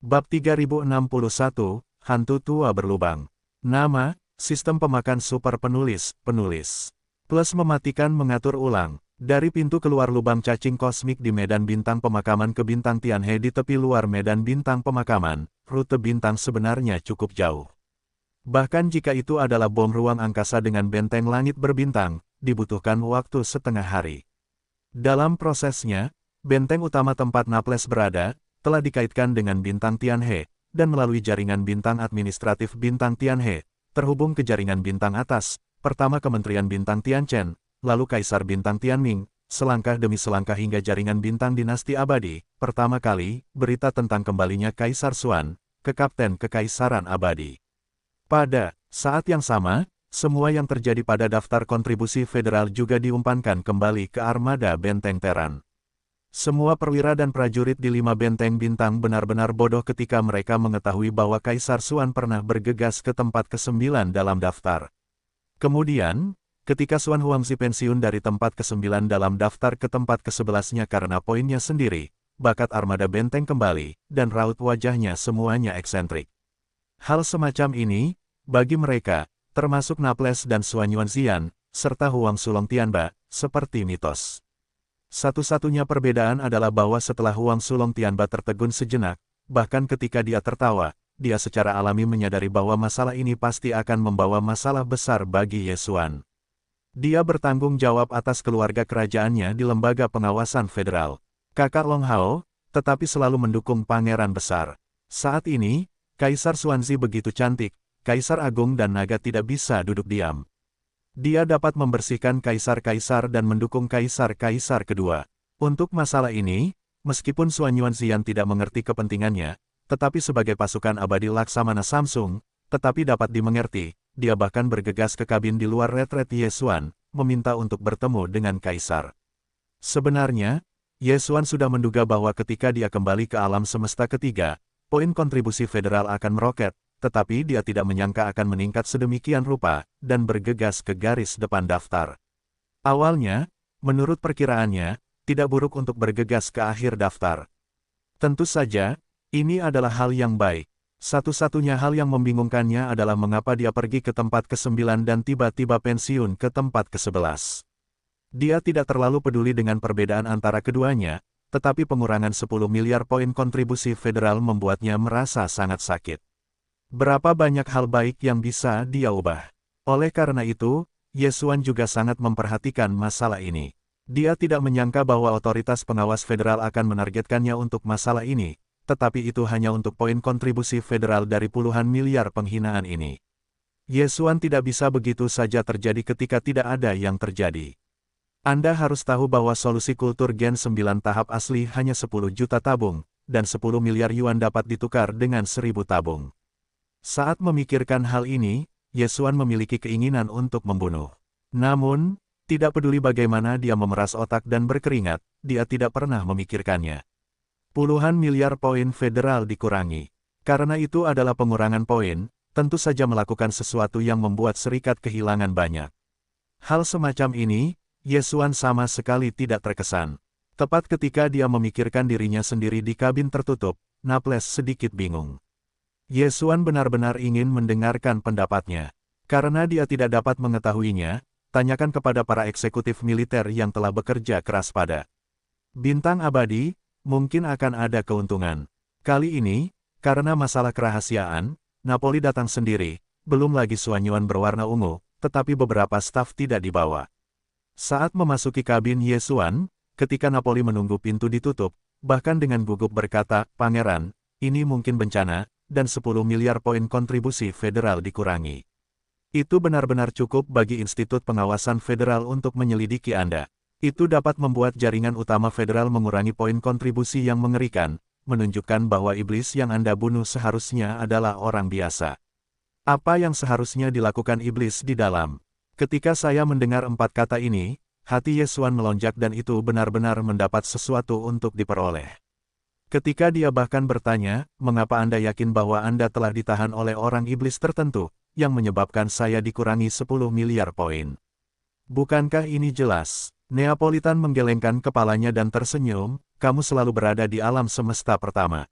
Bab 3061, Hantu Tua Berlubang. Nama, Sistem Pemakan Super Penulis, Plus mematikan mengatur ulang. Dari pintu keluar lubang cacing kosmik di medan bintang pemakaman ke bintang Tianhe di tepi luar medan bintang pemakaman, rute bintang sebenarnya cukup jauh. Bahkan jika itu adalah bom ruang angkasa dengan benteng langit berbintang, dibutuhkan waktu setengah hari. Dalam prosesnya, benteng utama tempat Naples berada, telah dikaitkan dengan bintang Tianhe, dan melalui jaringan bintang administratif bintang Tianhe, terhubung ke jaringan bintang atas, pertama Kementerian Bintang Tianchen, lalu Kaisar Bintang Tianming, selangkah demi selangkah hingga jaringan bintang dinasti abadi. Pertama kali, berita tentang kembalinya Kaisar Xuan, ke Kapten Kekaisaran Abadi. Pada saat yang sama, semua yang terjadi pada daftar kontribusi federal juga diumpankan kembali ke armada Benteng Teran. Semua perwira dan prajurit di 5 benteng bintang benar-benar bodoh ketika mereka mengetahui bahwa Kaisar Xuan pernah bergegas ke tempat ke-9 dalam daftar. Kemudian, ketika Xuan Huangzi pensiun dari tempat ke-9 dalam daftar ke tempat ke-11-nya karena poinnya sendiri, bakat armada benteng kembali, dan raut wajahnya semuanya eksentrik. Hal semacam ini, bagi mereka, termasuk Naples dan Xuan Yuanxian, serta Huang Sulong Tianba, seperti mitos. Satu-satunya perbedaan adalah bahwa setelah Huang Sulong Tianba tertegun sejenak, bahkan ketika dia tertawa, dia secara alami menyadari bahwa masalah ini pasti akan membawa masalah besar bagi Ye Xuan. Dia bertanggung jawab atas keluarga kerajaannya di lembaga pengawasan federal. Kakak Long Hao, tetapi selalu mendukung pangeran besar. Saat ini, Kaisar Xuanzi begitu cantik, Kaisar Agung dan Naga tidak bisa duduk diam. Dia dapat membersihkan kaisar-kaisar dan mendukung kaisar-kaisar kedua. Untuk masalah ini, meskipun Xuan Yuanxian tidak mengerti kepentingannya, tetapi sebagai pasukan abadi Laksamana Samsung, tetapi dapat dimengerti, dia bahkan bergegas ke kabin di luar retret Ye Xuan, meminta untuk bertemu dengan kaisar. Sebenarnya, Ye Xuan sudah menduga bahwa ketika dia kembali ke alam semesta ketiga, poin kontribusi federal akan meroket, tetapi dia tidak menyangka akan meningkat sedemikian rupa, dan bergegas ke garis depan daftar. Awalnya, menurut perkiraannya, tidak buruk untuk bergegas ke akhir daftar. Tentu saja, ini adalah hal yang baik. Satu-satunya hal yang membingungkannya adalah mengapa dia pergi ke tempat ke-9 dan tiba-tiba pensiun ke tempat ke-11. Dia tidak terlalu peduli dengan perbedaan antara keduanya, tetapi pengurangan 10 miliar poin kontribusi federal membuatnya merasa sangat sakit. Berapa banyak hal baik yang bisa dia ubah. Oleh karena itu, Ye Xuan juga sangat memperhatikan masalah ini. Dia tidak menyangka bahwa otoritas pengawas federal akan menargetkannya untuk masalah ini, tetapi itu hanya untuk poin kontribusi federal dari puluhan miliar penghinaan ini. Ye Xuan tidak bisa begitu saja terjadi ketika tidak ada yang terjadi. Anda harus tahu bahwa solusi kultur Gen 9 tahap asli hanya 10 juta tabung, dan 10 miliar yuan dapat ditukar dengan 1000 tabung. Saat memikirkan hal ini, Ye Xuan memiliki keinginan untuk membunuh. Namun, tidak peduli bagaimana dia memeras otak dan berkeringat, dia tidak pernah memikirkannya. Puluhan miliar poin federal dikurangi. Karena itu adalah pengurangan poin, tentu saja melakukan sesuatu yang membuat serikat kehilangan banyak. Hal semacam ini, Ye Xuan sama sekali tidak terkesan. Tepat ketika dia memikirkan dirinya sendiri di kabin tertutup, Naples sedikit bingung. Ye Xuan benar-benar ingin mendengarkan pendapatnya. Karena dia tidak dapat mengetahuinya, tanyakan kepada para eksekutif militer yang telah bekerja keras pada Bintang Abadi, mungkin akan ada keuntungan. Kali ini, karena masalah kerahasiaan, Napoli datang sendiri, belum lagi Xuan Yuan berwarna ungu, tetapi beberapa staf tidak dibawa. Saat memasuki kabin Ye Xuan, ketika Napoli menunggu pintu ditutup, bahkan dengan gugup berkata, "Pangeran, ini mungkin bencana, dan 10 miliar poin kontribusi federal dikurangi. Itu benar-benar cukup bagi Institut Pengawasan Federal untuk menyelidiki Anda. Itu dapat membuat jaringan utama federal mengurangi poin kontribusi yang mengerikan, menunjukkan bahwa iblis yang Anda bunuh seharusnya adalah orang biasa. Apa yang seharusnya dilakukan iblis di dalam?" Ketika saya mendengar 4 kata ini, hati Ye Xuan melonjak dan itu benar-benar mendapat sesuatu untuk diperoleh. Ketika dia bahkan bertanya, "Mengapa Anda yakin bahwa Anda telah ditahan oleh orang iblis tertentu, yang menyebabkan saya dikurangi 10 miliar poin? Bukankah ini jelas?" Neapolitan menggelengkan kepalanya dan tersenyum, "Kamu selalu berada di alam semesta pertama.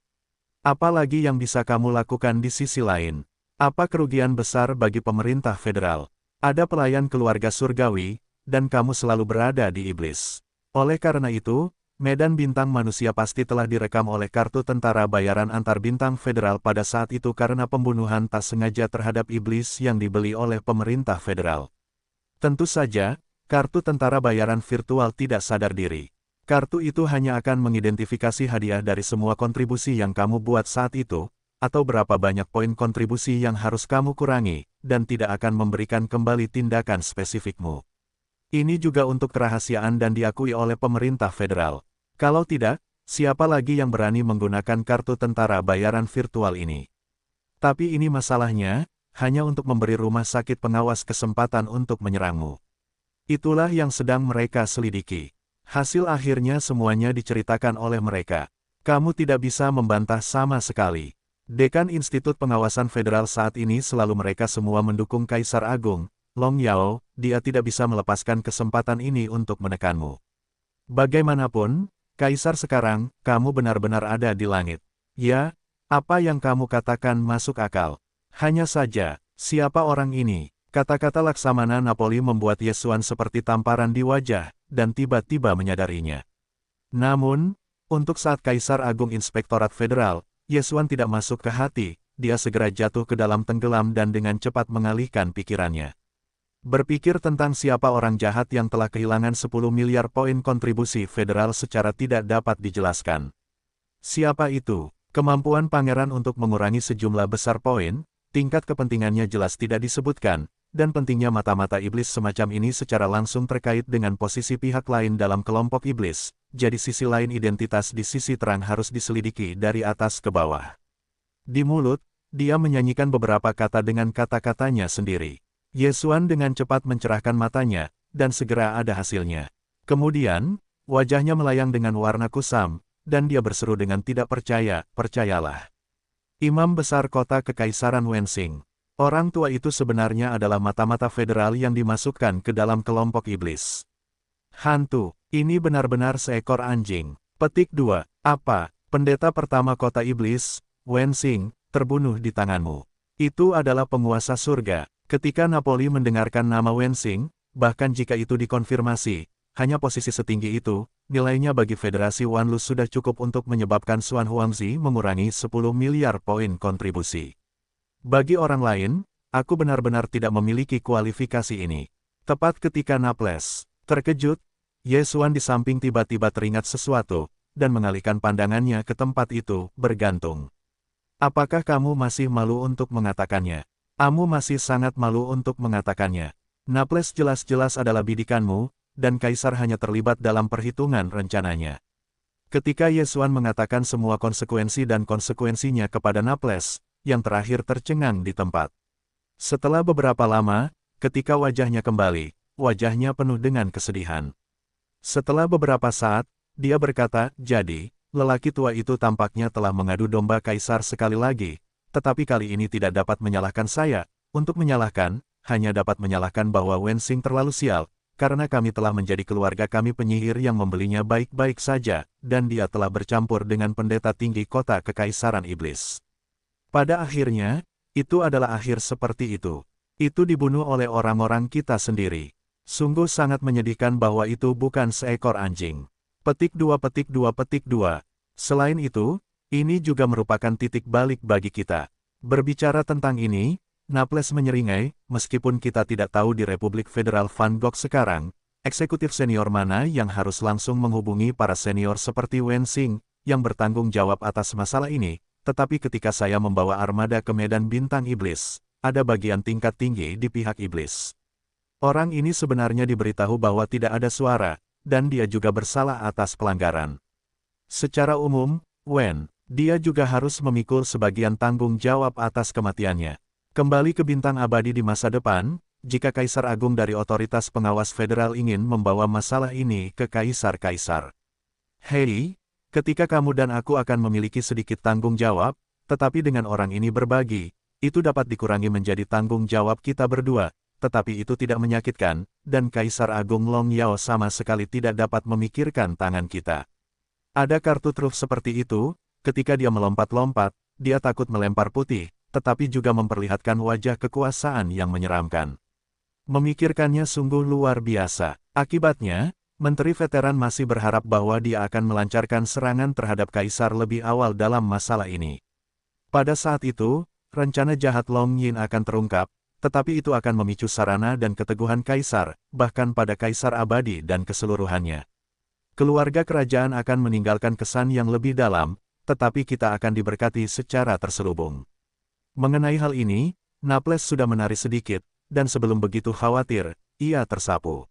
Apalagi yang bisa kamu lakukan di sisi lain? Apa kerugian besar bagi pemerintah federal? Ada pelayan keluarga surgawi, dan kamu selalu berada di iblis. Oleh karena itu, medan bintang manusia pasti telah direkam oleh kartu tentara bayaran antar bintang federal pada saat itu karena pembunuhan tak sengaja terhadap iblis yang dibeli oleh pemerintah federal. Tentu saja, kartu tentara bayaran virtual tidak sadar diri. Kartu itu hanya akan mengidentifikasi hadiah dari semua kontribusi yang kamu buat saat itu, atau berapa banyak poin kontribusi yang harus kamu kurangi, dan tidak akan memberikan kembali tindakan spesifikmu. Ini juga untuk kerahasiaan dan diakui oleh pemerintah federal. Kalau tidak, siapa lagi yang berani menggunakan kartu tentara bayaran virtual ini? Tapi ini masalahnya, hanya untuk memberi rumah sakit pengawas kesempatan untuk menyerangmu. Itulah yang sedang mereka selidiki. Hasil akhirnya semuanya diceritakan oleh mereka. Kamu tidak bisa membantah sama sekali. Dekan Institut Pengawasan Federal saat ini selalu mereka semua mendukung Kaisar Agung, Long Yao, dia tidak bisa melepaskan kesempatan ini untuk menekanmu. Bagaimanapun, Kaisar sekarang, kamu benar-benar ada di langit. Ya, apa yang kamu katakan masuk akal. Hanya saja, siapa orang ini? Kata-kata Laksamana Napoli membuat Yesuan seperti tamparan di wajah, dan tiba-tiba menyadarinya. Namun, untuk saat Kaisar Agung Inspektorat Federal, Yesuan tidak masuk ke hati, dia segera jatuh ke dalam tenggelam dan dengan cepat mengalihkan pikirannya. Berpikir tentang siapa orang jahat yang telah kehilangan 10 miliar poin kontribusi federal secara tidak dapat dijelaskan. Siapa itu? Kemampuan pangeran untuk mengurangi sejumlah besar poin, tingkat kepentingannya jelas tidak disebutkan, dan pentingnya mata-mata iblis semacam ini secara langsung terkait dengan posisi pihak lain dalam kelompok iblis, jadi sisi lain identitas di sisi terang harus diselidiki dari atas ke bawah. Di mulut, dia menyanyikan beberapa kata dengan kata-katanya sendiri. Yesuan dengan cepat mencerahkan matanya, dan segera ada hasilnya. Kemudian, wajahnya melayang dengan warna kusam, dan dia berseru dengan tidak percaya, percayalah. Imam Besar Kota Kekaisaran Wensing. Orang tua itu sebenarnya adalah mata-mata federal yang dimasukkan ke dalam kelompok iblis. Hantu, ini benar-benar seekor anjing. Petik 2. Apa, pendeta pertama kota iblis, Wensing, terbunuh di tanganmu. Itu adalah penguasa surga. Ketika Napoli mendengarkan nama Wensing, bahkan jika itu dikonfirmasi, hanya posisi setinggi itu, nilainya bagi Federasi Wanlu sudah cukup untuk menyebabkan Xuan Huangzi mengurangi 10 miliar poin kontribusi. Bagi orang lain, aku benar-benar tidak memiliki kualifikasi ini. Tepat ketika Naples terkejut, Yesuan di samping tiba-tiba teringat sesuatu, dan mengalihkan pandangannya ke tempat itu, bergantung. Apakah kamu masih malu untuk mengatakannya? Kamu masih sangat malu untuk mengatakannya. Naples jelas-jelas adalah bidikanmu, dan Kaisar hanya terlibat dalam perhitungan rencananya. Ketika Yesuan mengatakan semua konsekuensi dan konsekuensinya kepada Naples, yang terakhir tercengang di tempat. Setelah beberapa lama, ketika wajahnya kembali, wajahnya penuh dengan kesedihan. Setelah beberapa saat, dia berkata, jadi, lelaki tua itu tampaknya telah mengadu domba Kaisar sekali lagi, tetapi kali ini tidak dapat menyalahkan saya. Untuk menyalahkan, hanya dapat menyalahkan bahwa Wensing terlalu sial, karena kami telah menjadi keluarga kami penyihir yang membelinya baik-baik saja, dan dia telah bercampur dengan pendeta tinggi kota Kekaisaran Iblis. Pada akhirnya, itu adalah akhir seperti itu. Itu dibunuh oleh orang-orang kita sendiri. Sungguh sangat menyedihkan bahwa itu bukan seekor anjing. Petik 2 petik 2 petik 2. Selain itu, ini juga merupakan titik balik bagi kita. Berbicara tentang ini, Naples menyeringai, meskipun kita tidak tahu di Republik Federal Van Gogh sekarang, eksekutif senior mana yang harus langsung menghubungi para senior seperti Wensing, yang bertanggung jawab atas masalah ini. Tetapi ketika saya membawa armada ke medan bintang iblis, ada bagian tingkat tinggi di pihak iblis. Orang ini sebenarnya diberitahu bahwa tidak ada suara, dan dia juga bersalah atas pelanggaran. Secara umum, dia juga harus memikul sebagian tanggung jawab atas kematiannya. Kembali ke bintang abadi di masa depan, jika Kaisar Agung dari otoritas pengawas federal ingin membawa masalah ini ke Kaisar-Kaisar. Hei, ketika kamu dan aku akan memiliki sedikit tanggung jawab, tetapi dengan orang ini berbagi, itu dapat dikurangi menjadi tanggung jawab kita berdua, tetapi itu tidak menyakitkan, dan Kaisar Agung Long Yao sama sekali tidak dapat memikirkan tangan kita. Ada kartu truf seperti itu, ketika dia melompat-lompat, dia takut melempar putih, tetapi juga memperlihatkan wajah kekuasaan yang menyeramkan. Memikirkannya sungguh luar biasa. Akibatnya, Menteri Veteran masih berharap bahwa dia akan melancarkan serangan terhadap Kaisar lebih awal dalam masalah ini. Pada saat itu, rencana jahat Long Yin akan terungkap, tetapi itu akan memicu sarana dan keteguhan Kaisar, bahkan pada Kaisar abadi dan keseluruhannya. Keluarga kerajaan akan meninggalkan kesan yang lebih dalam, tetapi kita akan diberkati secara terselubung. Mengenai hal ini, Naples sudah menari sedikit, dan sebelum begitu khawatir, ia tersapu.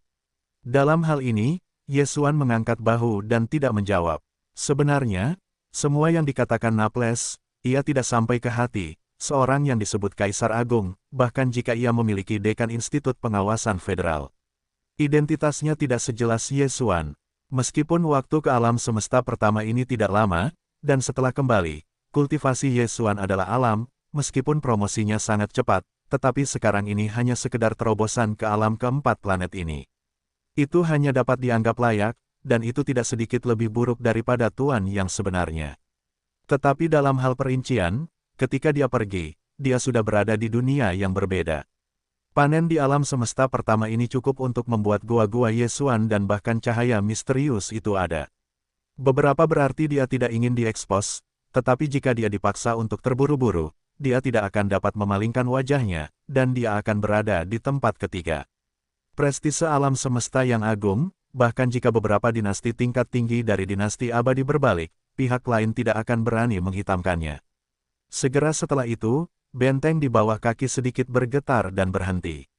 Dalam hal ini, Yesuan mengangkat bahu dan tidak menjawab. Sebenarnya, semua yang dikatakan Naples, ia tidak sampai ke hati, seorang yang disebut Kaisar Agung, bahkan jika ia memiliki dekan Institut Pengawasan Federal. Identitasnya tidak sejelas Yesuan. Meskipun waktu ke alam semesta pertama ini tidak lama, dan setelah kembali, kultivasi Yesuan adalah alam, meskipun promosinya sangat cepat, tetapi sekarang ini hanya sekedar terobosan ke alam keempat planet ini. Itu hanya dapat dianggap layak, dan itu tidak sedikit lebih buruk daripada Tuan yang sebenarnya. Tetapi dalam hal perincian, ketika dia pergi, dia sudah berada di dunia yang berbeda. Panen di alam semesta pertama ini cukup untuk membuat gua-gua Yesuan dan bahkan cahaya misterius itu ada. Beberapa berarti dia tidak ingin diekspos, tetapi jika dia dipaksa untuk terburu-buru, dia tidak akan dapat memalingkan wajahnya, dan dia akan berada di tempat ketiga. Prestise alam semesta yang agung, bahkan jika beberapa dinasti tingkat tinggi dari dinasti abadi berbalik, pihak lain tidak akan berani menghitamkannya. Segera setelah itu, benteng di bawah kaki sedikit bergetar dan berhenti.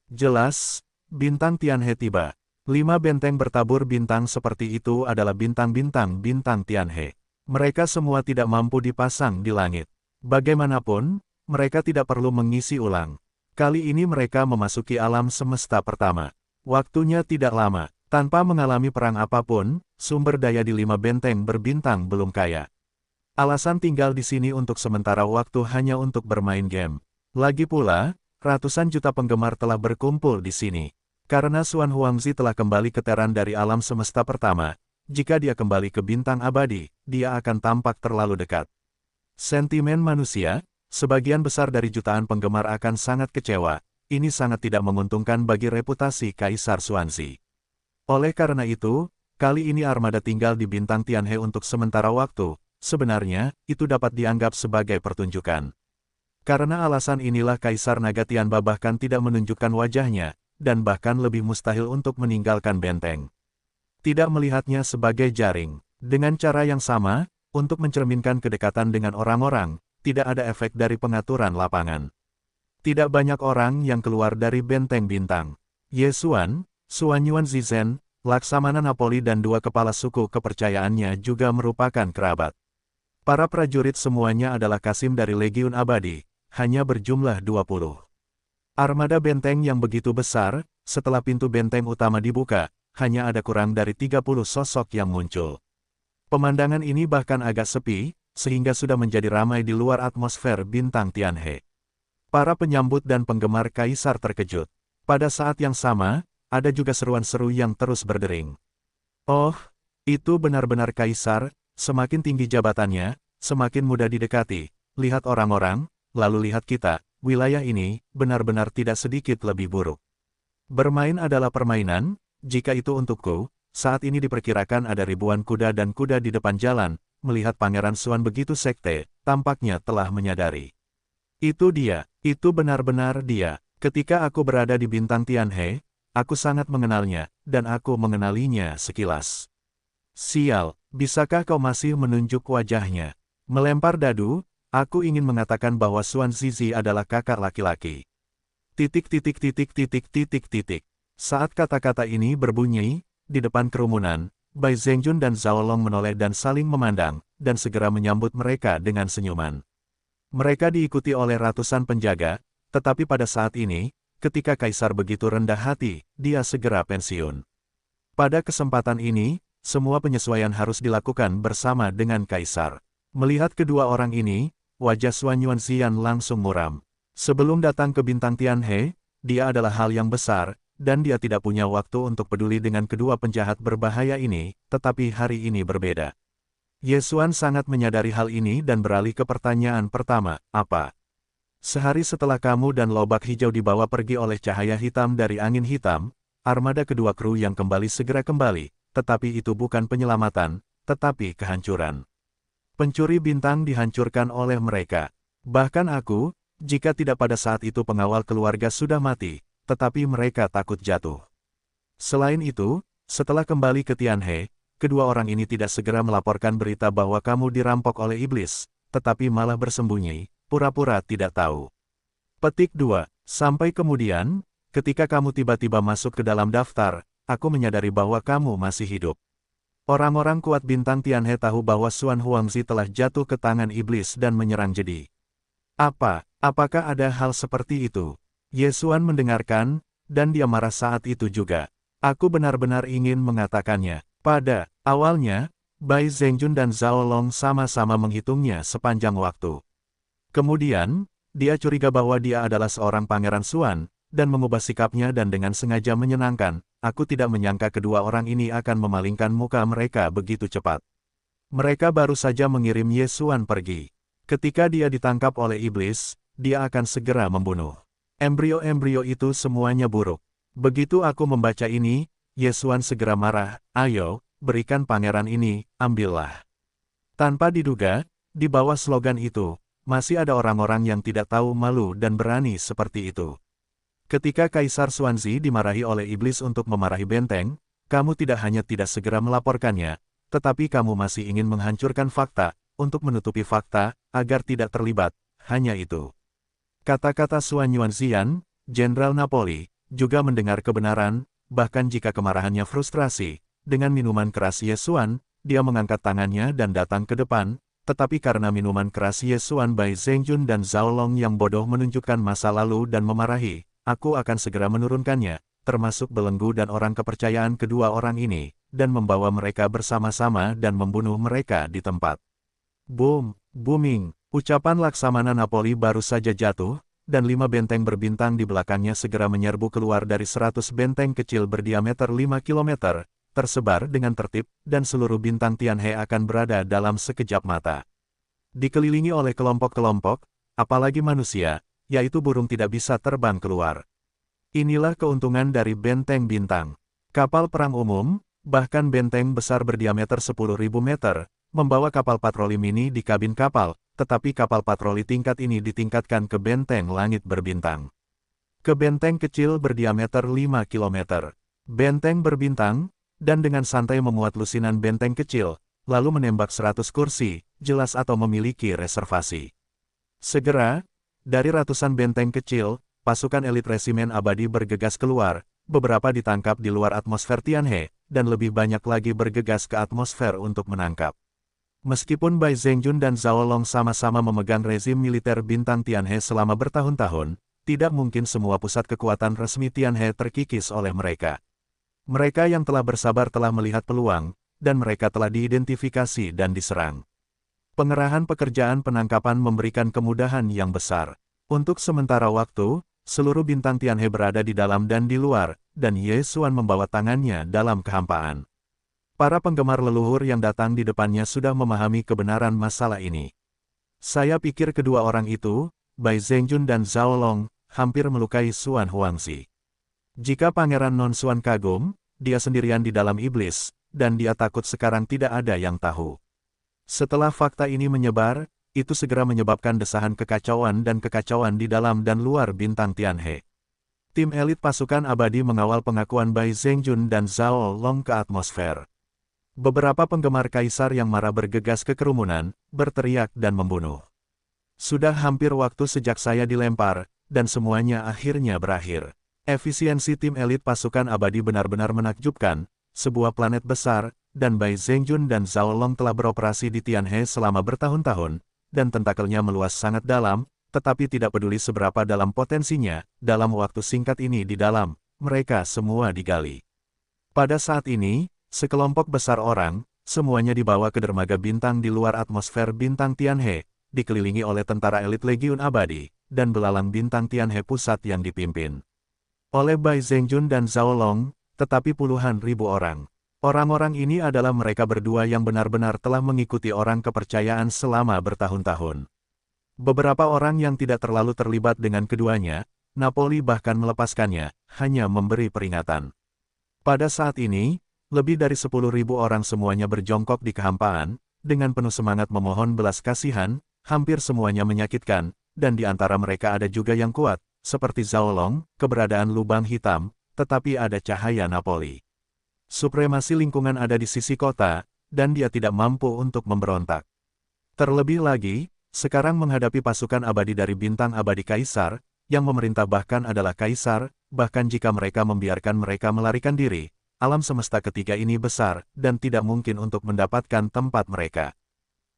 Jelas, bintang Tianhe tiba. 5 benteng bertabur bintang seperti itu adalah bintang-bintang bintang Tianhe. Mereka semua tidak mampu dipasang di langit. Bagaimanapun, mereka tidak perlu mengisi ulang. Kali ini mereka memasuki alam semesta pertama. Waktunya tidak lama. Tanpa mengalami perang apapun, sumber daya di 5 benteng berbintang belum kaya. Alasan tinggal di sini untuk sementara waktu hanya untuk bermain game. Lagi pula, ratusan juta penggemar telah berkumpul di sini. Karena Xuan Huangzi telah kembali ke teran dari alam semesta pertama, jika dia kembali ke bintang abadi, dia akan tampak terlalu dekat. Sentimen manusia, sebagian besar dari jutaan penggemar akan sangat kecewa, ini sangat tidak menguntungkan bagi reputasi Kaisar Xuanzi. Oleh karena itu, kali ini armada tinggal di bintang Tianhe untuk sementara waktu. Sebenarnya, itu dapat dianggap sebagai pertunjukan. Karena alasan inilah Kaisar Naga Tianba bahkan tidak menunjukkan wajahnya, dan bahkan lebih mustahil untuk meninggalkan benteng. Tidak melihatnya sebagai jaring. Dengan cara yang sama, untuk mencerminkan kedekatan dengan orang-orang, tidak ada efek dari pengaturan lapangan. Tidak banyak orang yang keluar dari benteng bintang. Yesuan, Xuanyuan Zizhen, Laksamana Napoli dan 2 kepala suku kepercayaannya juga merupakan kerabat. Para prajurit semuanya adalah Kasim dari Legiun Abadi, hanya berjumlah 20. Armada benteng yang begitu besar, setelah pintu benteng utama dibuka, hanya ada kurang dari 30 sosok yang muncul. Pemandangan ini bahkan agak sepi, sehingga sudah menjadi ramai di luar atmosfer bintang Tianhe. Para penyambut dan penggemar Kaisar terkejut. Pada saat yang sama, ada juga seruan seru yang terus berdering. Oh, itu benar-benar Kaisar. Semakin tinggi jabatannya, semakin mudah didekati. Lihat orang-orang, lalu lihat kita, wilayah ini benar-benar tidak sedikit lebih buruk. Bermain adalah permainan, jika itu untukku, saat ini diperkirakan ada ribuan kuda dan kuda di depan jalan, melihat Pangeran Xuan begitu sekte, tampaknya telah menyadari. Itu dia, itu benar-benar dia. Ketika aku berada di bintang Tianhe, aku sangat mengenalnya, dan aku mengenalinya sekilas. Sial, bisakah kau masih menunjuk wajahnya? Melempar dadu, aku ingin mengatakan bahwa Xuan Zizi adalah kakak laki-laki. Saat kata-kata ini berbunyi, di depan kerumunan, Bai Zhengjun dan Zhao Long menoleh dan saling memandang, dan segera menyambut mereka dengan senyuman. Mereka diikuti oleh ratusan penjaga, tetapi pada saat ini, ketika Kaisar begitu rendah hati, dia segera pensiun. Pada kesempatan ini, semua penyesuaian harus dilakukan bersama dengan Kaisar. Melihat kedua orang ini, wajah Xuan Yuanxian langsung muram. Sebelum datang ke bintang Tianhe, dia adalah hal yang besar, dan dia tidak punya waktu untuk peduli dengan kedua penjahat berbahaya ini, tetapi hari ini berbeda. Ye Xuan sangat menyadari hal ini dan beralih ke pertanyaan pertama, apa? Sehari setelah kamu dan lobak hijau dibawa pergi oleh cahaya hitam dari angin hitam, armada kedua kru yang kembali segera kembali, tetapi itu bukan penyelamatan, tetapi kehancuran. Pencuri bintang dihancurkan oleh mereka. Bahkan aku, jika tidak pada saat itu pengawal keluarga sudah mati, tetapi mereka takut jatuh. Selain itu, setelah kembali ke Tianhe, kedua orang ini tidak segera melaporkan berita bahwa kamu dirampok oleh iblis, tetapi malah bersembunyi, pura-pura tidak tahu. Petik 2. Sampai kemudian, ketika kamu tiba-tiba masuk ke dalam daftar, aku menyadari bahwa kamu masih hidup. Orang-orang kuat bintang Tianhe tahu bahwa Xuan Huangzi telah jatuh ke tangan iblis dan menyerang jadi. Apakah ada hal seperti itu? Ye Xuan mendengarkan, dan dia marah saat itu juga. Aku benar-benar ingin mengatakannya. Pada awalnya, Bai Zhengjun dan Zhao Long sama-sama menghitungnya sepanjang waktu. Kemudian, dia curiga bahwa dia adalah seorang pangeran Xuan, dan mengubah sikapnya dan dengan sengaja menyenangkan. Aku tidak menyangka kedua orang ini akan memalingkan muka mereka begitu cepat. Mereka baru saja mengirim Ye Xuan pergi. Ketika dia ditangkap oleh iblis, dia akan segera membunuh. Embrio-embrio itu semuanya buruk. Begitu aku membaca ini, Ye Xuan segera marah, ayo, berikan pangeran ini, ambillah. Tanpa diduga, di bawah slogan itu, masih ada orang-orang yang tidak tahu malu dan berani seperti itu. Ketika Kaisar Xuanzi dimarahi oleh iblis untuk memarahi benteng, kamu tidak hanya tidak segera melaporkannya, tetapi kamu masih ingin menghancurkan fakta, untuk menutupi fakta, agar tidak terlibat, hanya itu. Kata-kata Xuan Yuanxian, Jenderal Napoli, juga mendengar kebenaran, bahkan jika kemarahannya frustrasi, dengan minuman keras Ye Xuan, dia mengangkat tangannya dan datang ke depan, tetapi karena minuman keras Ye Xuan Bai Zhengjun dan Zhao Long yang bodoh menunjukkan masa lalu dan memarahi, aku akan segera menurunkannya, termasuk belenggu dan orang kepercayaan kedua orang ini, dan membawa mereka bersama-sama dan membunuh mereka di tempat. Booming, ucapan Laksamana Napoli baru saja jatuh, dan 5 benteng berbintang di belakangnya segera menyerbu keluar dari 100 benteng kecil berdiameter 5 km, tersebar dengan tertib, dan seluruh bintang Tianhe akan berada dalam sekejap mata. Dikelilingi oleh kelompok-kelompok, apalagi manusia, yaitu burung tidak bisa terbang keluar. Inilah keuntungan dari benteng bintang. Kapal perang umum, bahkan benteng besar berdiameter 10.000 meter, membawa kapal patroli mini di kabin kapal, tetapi kapal patroli tingkat ini ditingkatkan ke benteng langit berbintang. Ke benteng kecil berdiameter 5 km. Benteng berbintang, dan dengan santai memuat lusinan benteng kecil, lalu menembak 100 kursi, jelas atau memiliki reservasi. Segera, dari ratusan benteng kecil, pasukan elit resimen abadi bergegas keluar, beberapa ditangkap di luar atmosfer Tianhe, dan lebih banyak lagi bergegas ke atmosfer untuk menangkap. Meskipun Bai Zhengjun dan Zhao Long sama-sama memegang rezim militer bintang Tianhe selama bertahun-tahun, tidak mungkin semua pusat kekuatan resmi Tianhe terkikis oleh mereka. Mereka yang telah bersabar telah melihat peluang, dan mereka telah diidentifikasi dan diserang. Pengerahan pekerjaan penangkapan memberikan kemudahan yang besar. Untuk sementara waktu, seluruh bintang Tianhe berada di dalam dan di luar, dan Ye Xuan membawa tangannya dalam kehampaan. Para penggemar leluhur yang datang di depannya sudah memahami kebenaran masalah ini. Saya pikir kedua orang itu, Bai Zhengjun dan Zhao Long, hampir melukai Xuan Huangzi. Jika Pangeran Non Xuan kagum, dia sendirian di dalam iblis, dan dia takut sekarang tidak ada yang tahu. Setelah fakta ini menyebar, itu segera menyebabkan desahan kekacauan di dalam dan luar bintang Tianhe. Tim elit pasukan abadi mengawal pengakuan Bai Zhengjun dan Zhao Long ke atmosfer. Beberapa penggemar kaisar yang marah bergegas ke kerumunan, berteriak dan membunuh. Sudah hampir waktu sejak saya dilempar, dan semuanya akhirnya berakhir. Efisiensi tim elit pasukan abadi benar-benar menakjubkan, sebuah planet besar, dan Bai Zhengjun dan Zhao Long telah beroperasi di Tianhe selama bertahun-tahun, dan tentakelnya meluas sangat dalam, tetapi tidak peduli seberapa dalam potensinya, dalam waktu singkat ini di dalam, mereka semua digali. Pada saat ini, sekelompok besar orang, semuanya dibawa ke dermaga bintang di luar atmosfer bintang Tianhe, dikelilingi oleh tentara elit Legiun Abadi, dan belalang bintang Tianhe Pusat yang dipimpin oleh Bai Zhengjun dan Zhao Long, tetapi puluhan ribu orang. Orang-orang ini adalah mereka berdua yang benar-benar telah mengikuti orang kepercayaan selama bertahun-tahun. Beberapa orang yang tidak terlalu terlibat dengan keduanya, Napoli bahkan melepaskannya, hanya memberi peringatan. Pada saat ini, lebih dari 10.000 orang semuanya berjongkok di kehampaan, dengan penuh semangat memohon belas kasihan, hampir semuanya menyakitkan, dan di antara mereka ada juga yang kuat, seperti Zhao Long, keberadaan lubang hitam, tetapi ada cahaya Napoli. Supremasi lingkungan ada di sisi kota, dan dia tidak mampu untuk memberontak. Terlebih lagi, sekarang menghadapi pasukan abadi dari bintang abadi Kaisar, yang memerintah bahkan adalah Kaisar, bahkan jika mereka membiarkan mereka melarikan diri, alam semesta ketiga ini besar, dan tidak mungkin untuk mendapatkan tempat mereka.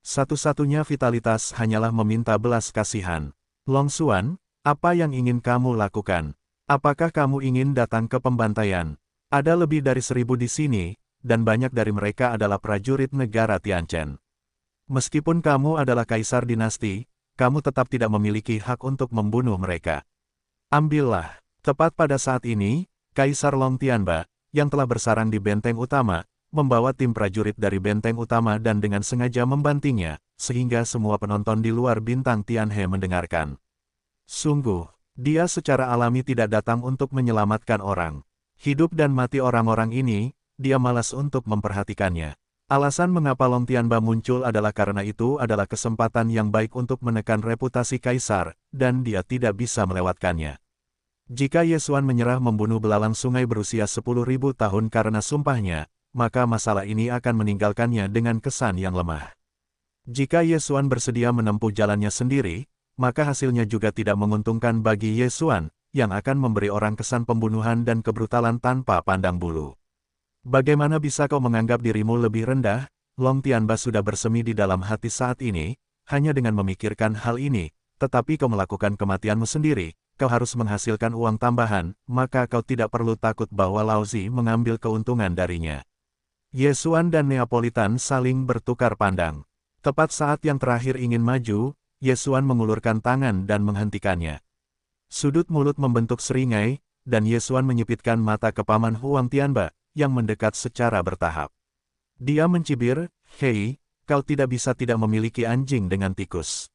Satu-satunya vitalitas hanyalah meminta belas kasihan. Long Xuan, apa yang ingin kamu lakukan? Apakah kamu ingin datang ke pembantaian? Ada lebih dari 1.000 di sini, dan banyak dari mereka adalah prajurit negara Tianchen. Meskipun kamu adalah kaisar dinasti, kamu tetap tidak memiliki hak untuk membunuh mereka. Ambillah. Tepat pada saat ini, Kaisar Long Tianba, yang telah bersarang di benteng utama, membawa tim prajurit dari benteng utama dan dengan sengaja membantingnya, sehingga semua penonton di luar bintang Tianhe mendengarkan. Sungguh, dia secara alami tidak datang untuk menyelamatkan orang. Hidup dan mati orang-orang ini, dia malas untuk memperhatikannya. Alasan mengapa Long Tianba muncul adalah karena itu adalah kesempatan yang baik untuk menekan reputasi kaisar, dan dia tidak bisa melewatkannya. Jika Ye Xuan menyerah membunuh belalang sungai berusia 10.000 tahun karena sumpahnya, maka masalah ini akan meninggalkannya dengan kesan yang lemah. Jika Ye Xuan bersedia menempuh jalannya sendiri, maka hasilnya juga tidak menguntungkan bagi Ye Xuan, yang akan memberi orang kesan pembunuhan dan kebrutalan tanpa pandang bulu. Bagaimana bisa kau menganggap dirimu lebih rendah? Long Tianba sudah bersemi di dalam hati saat ini, hanya dengan memikirkan hal ini, tetapi kau melakukan kematianmu sendiri, kau harus menghasilkan uang tambahan, maka kau tidak perlu takut bahwa Lao Zi mengambil keuntungan darinya. Ye Xuan dan Neapolitan saling bertukar pandang. Tepat saat yang terakhir ingin maju, Ye Xuan mengulurkan tangan dan menghentikannya. Sudut mulut membentuk seringai, dan Ye Xuan menyipitkan mata ke Paman Huang Tianba, yang mendekat secara bertahap. Dia mencibir, "Hei, kau tidak bisa tidak memiliki anjing dengan tikus."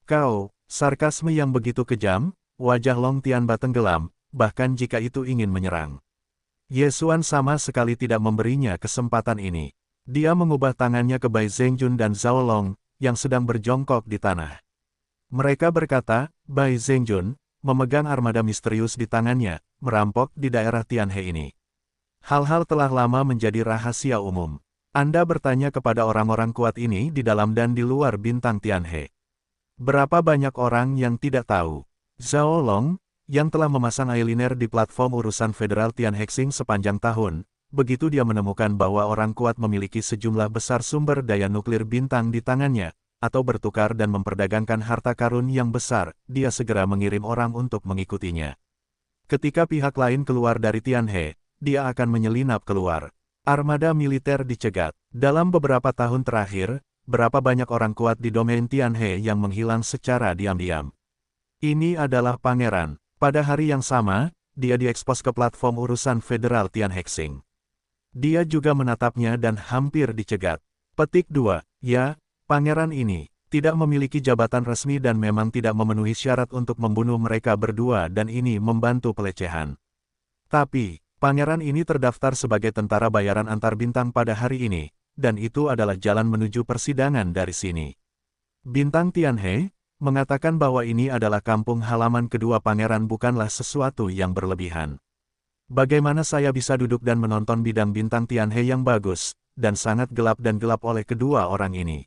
Kau, sarkasme yang begitu kejam, wajah Long Tianba tenggelam, bahkan jika itu ingin menyerang. Ye Xuan sama sekali tidak memberinya kesempatan ini. Dia mengubah tangannya ke Bai Zhengjun dan Zhao Long, yang sedang berjongkok di tanah. Mereka berkata, Bai Zhengjun, memegang armada misterius di tangannya, merampok di daerah Tianhe ini. Hal-hal telah lama menjadi rahasia umum. Anda bertanya kepada orang-orang kuat ini di dalam dan di luar bintang Tianhe. Berapa banyak orang yang tidak tahu? Zhao Long, yang telah memasang eyeliner di platform urusan federal Tianhexing sepanjang tahun, begitu dia menemukan bahwa orang kuat memiliki sejumlah besar sumber daya nuklir bintang di tangannya, atau bertukar dan memperdagangkan harta karun yang besar, dia segera mengirim orang untuk mengikutinya. Ketika pihak lain keluar dari Tianhe, dia akan menyelinap keluar. Armada militer dicegat. Dalam beberapa tahun terakhir, berapa banyak orang kuat di domain Tianhe yang menghilang secara diam-diam. Ini adalah pangeran. Pada hari yang sama, dia diekspos ke platform urusan federal Tianhexing. Dia juga menatapnya dan hampir dicegat. Petik 2. Ya, pangeran ini tidak memiliki jabatan resmi dan memang tidak memenuhi syarat untuk membunuh mereka berdua dan ini membantu pelecehan. Tapi, pangeran ini terdaftar sebagai tentara bayaran antar bintang pada hari ini, dan itu adalah jalan menuju persidangan dari sini. Bintang Tianhe mengatakan bahwa ini adalah kampung halaman kedua pangeran bukanlah sesuatu yang berlebihan. Bagaimana saya bisa duduk dan menonton bidang bintang Tianhe yang bagus, dan sangat gelap oleh kedua orang ini?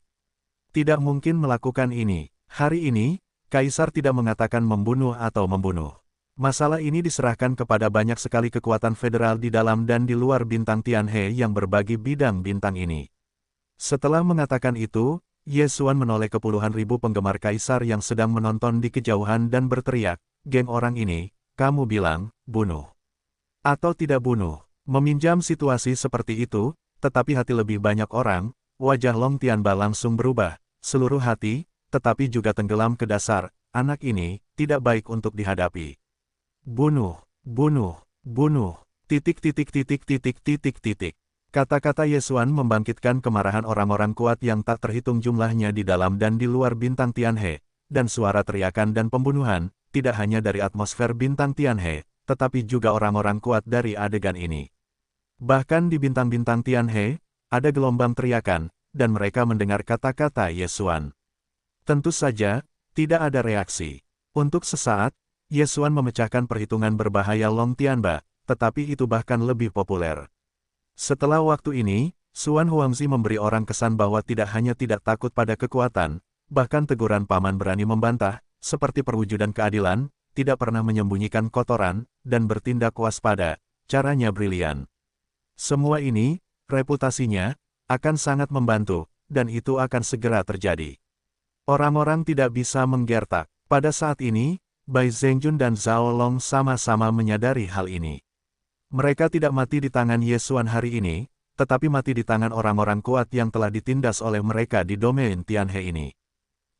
Tidak mungkin melakukan ini. Hari ini, Kaisar tidak mengatakan membunuh atau membunuh. Masalah ini diserahkan kepada banyak sekali kekuatan federal di dalam dan di luar bintang Tianhe yang berbagi bidang bintang ini. Setelah mengatakan itu, Ye Xuan menoleh ke puluhan ribu penggemar Kaisar yang sedang menonton di kejauhan dan berteriak, "Geng orang ini, kamu bilang, bunuh. Atau tidak bunuh." Meminjam situasi seperti itu, tetapi hati lebih banyak orang, wajah Long Tianba langsung berubah, seluruh hati, tetapi juga tenggelam ke dasar, anak ini, tidak baik untuk dihadapi. Bunuh, bunuh, bunuh, titik. Kata-kata Ye Xuan membangkitkan kemarahan orang-orang kuat yang tak terhitung jumlahnya di dalam dan di luar bintang Tianhe, dan suara teriakan dan pembunuhan, tidak hanya dari atmosfer bintang Tianhe, tetapi juga orang-orang kuat dari adegan ini. Bahkan di bintang-bintang Tianhe, ada gelombang teriakan, dan mereka mendengar kata-kata Ye Xuan. Tentu saja, tidak ada reaksi. Untuk sesaat, Ye Xuan memecahkan perhitungan berbahaya Long Tianba, tetapi itu bahkan lebih populer. Setelah waktu ini, Xuan Huangzi memberi orang kesan bahwa tidak hanya tidak takut pada kekuatan, bahkan teguran paman berani membantah, seperti perwujudan keadilan, tidak pernah menyembunyikan kotoran, dan bertindak waspada, caranya brilian. Semua ini, reputasinya, akan sangat membantu, dan itu akan segera terjadi. Orang-orang tidak bisa menggertak. Pada saat ini, Bai Zhengjun dan Zhao Long sama-sama menyadari hal ini. Mereka tidak mati di tangan Ye Xuan hari ini, tetapi mati di tangan orang-orang kuat yang telah ditindas oleh mereka di domain Tianhe ini.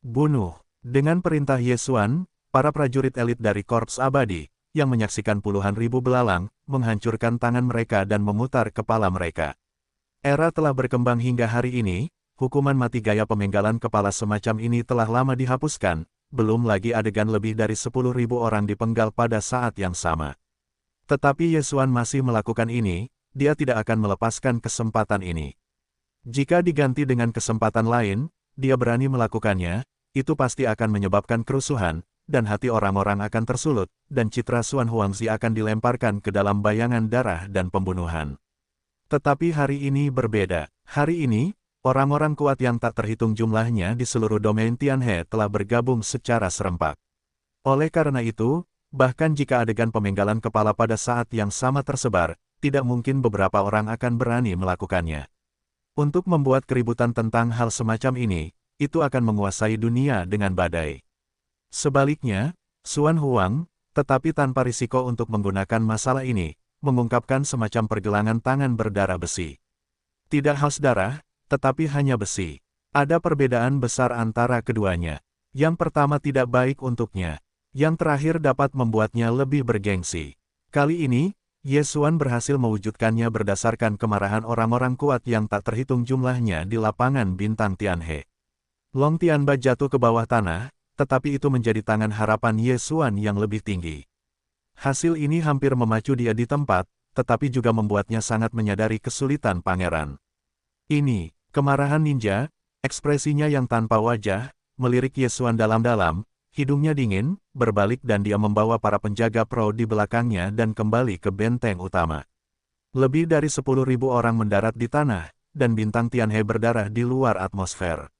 Bunuh. Dengan perintah Ye Xuan, para prajurit elit dari Korps Abadi, yang menyaksikan puluhan ribu belalang, menghancurkan tangan mereka dan memutar kepala mereka. Era telah berkembang hingga hari ini, hukuman mati gaya pemenggalan kepala semacam ini telah lama dihapuskan, belum lagi adegan lebih dari 10.000 orang dipenggal pada saat yang sama. Tetapi Ye Xuan masih melakukan ini, dia tidak akan melepaskan kesempatan ini. Jika diganti dengan kesempatan lain, dia berani melakukannya, itu pasti akan menyebabkan kerusuhan, dan hati orang-orang akan tersulut, dan citra Xuan Huangzi akan dilemparkan ke dalam bayangan darah dan pembunuhan. Tetapi hari ini berbeda. Hari ini, orang-orang kuat yang tak terhitung jumlahnya di seluruh domain Tianhe telah bergabung secara serempak. Oleh karena itu, bahkan jika adegan pemenggalan kepala pada saat yang sama tersebar, tidak mungkin beberapa orang akan berani melakukannya. Untuk membuat keributan tentang hal semacam ini, itu akan menguasai dunia dengan badai. Sebaliknya, Xuan Huang, tetapi tanpa risiko untuk menggunakan masalah ini, mengungkapkan semacam pergelangan tangan berdarah besi. Tidak haus darah, tetapi hanya besi. Ada perbedaan besar antara keduanya. Yang pertama tidak baik untuknya. Yang terakhir dapat membuatnya lebih bergengsi. Kali ini, Ye Xuan berhasil mewujudkannya berdasarkan kemarahan orang-orang kuat yang tak terhitung jumlahnya di lapangan bintang Tianhe. Long Tianba jatuh ke bawah tanah, tetapi itu menjadi tangan harapan Ye Xuan yang lebih tinggi. Hasil ini hampir memacu dia di tempat, tetapi juga membuatnya sangat menyadari kesulitan pangeran. Ini, kemarahan ninja, ekspresinya yang tanpa wajah, melirik Ye Xuan dalam-dalam. Hidungnya dingin, berbalik dan dia membawa para penjaga pro di belakangnya dan kembali ke benteng utama. Lebih dari 10.000 orang mendarat di tanah, dan bintang Tianhe berdarah di luar atmosfer.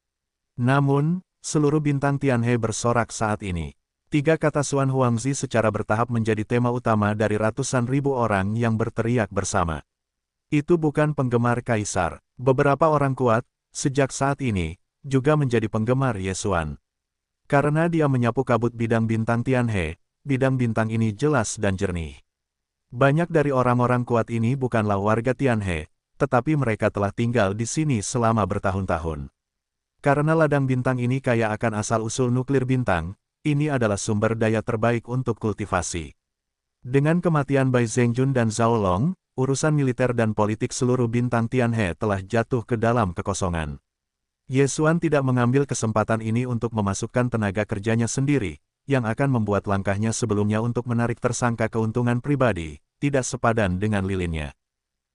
Namun, seluruh bintang Tianhe bersorak saat ini. Tiga kata Xuan Huangzi secara bertahap menjadi tema utama dari ratusan ribu orang yang berteriak bersama. Itu bukan penggemar kaisar. Beberapa orang kuat, sejak saat ini, juga menjadi penggemar Ye Xuan. Karena dia menyapu kabut bidang bintang Tianhe, bidang bintang ini jelas dan jernih. Banyak dari orang-orang kuat ini bukanlah warga Tianhe, tetapi mereka telah tinggal di sini selama bertahun-tahun. Karena ladang bintang ini kaya akan asal-usul nuklir bintang, ini adalah sumber daya terbaik untuk kultivasi. Dengan kematian Bai Zhengjun dan Zhao Long, urusan militer dan politik seluruh bintang Tianhe telah jatuh ke dalam kekosongan. Ye Xuan tidak mengambil kesempatan ini untuk memasukkan tenaga kerjanya sendiri, yang akan membuat langkahnya sebelumnya untuk menarik tersangka keuntungan pribadi, tidak sepadan dengan lilinnya.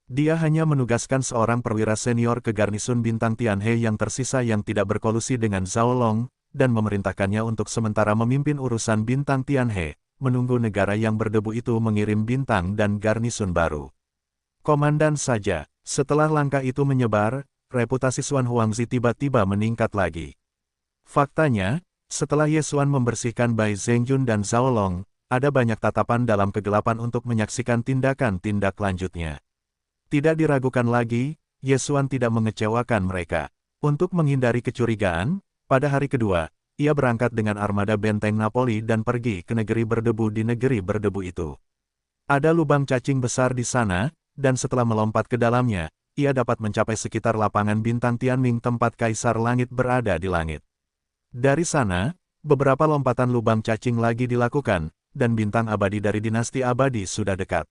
Dia hanya menugaskan seorang perwira senior ke garnisun bintang Tianhe yang tersisa yang tidak berkolusi dengan Zhao Long, dan memerintahkannya untuk sementara memimpin urusan bintang Tianhe, menunggu negara yang berdebu itu mengirim bintang dan garnisun baru. Komandan saja. Setelah langkah itu menyebar, reputasi Xuan Huangzi tiba-tiba meningkat lagi. Faktanya, setelah Ye Xuan membersihkan Bai Zhengjun dan Zhao Long, ada banyak tatapan dalam kegelapan untuk menyaksikan tindakan-tindak lanjutnya. Tidak diragukan lagi, Ye Xuan tidak mengecewakan mereka. Untuk menghindari kecurigaan, pada hari kedua, ia berangkat dengan armada benteng Napoli dan pergi ke negeri berdebu di negeri berdebu itu. Ada lubang cacing besar di sana, dan setelah melompat ke dalamnya, ia dapat mencapai sekitar lapangan bintang Tianming tempat Kaisar Langit berada di langit. Dari sana, beberapa lompatan lubang cacing lagi dilakukan, dan bintang abadi dari dinasti abadi sudah dekat.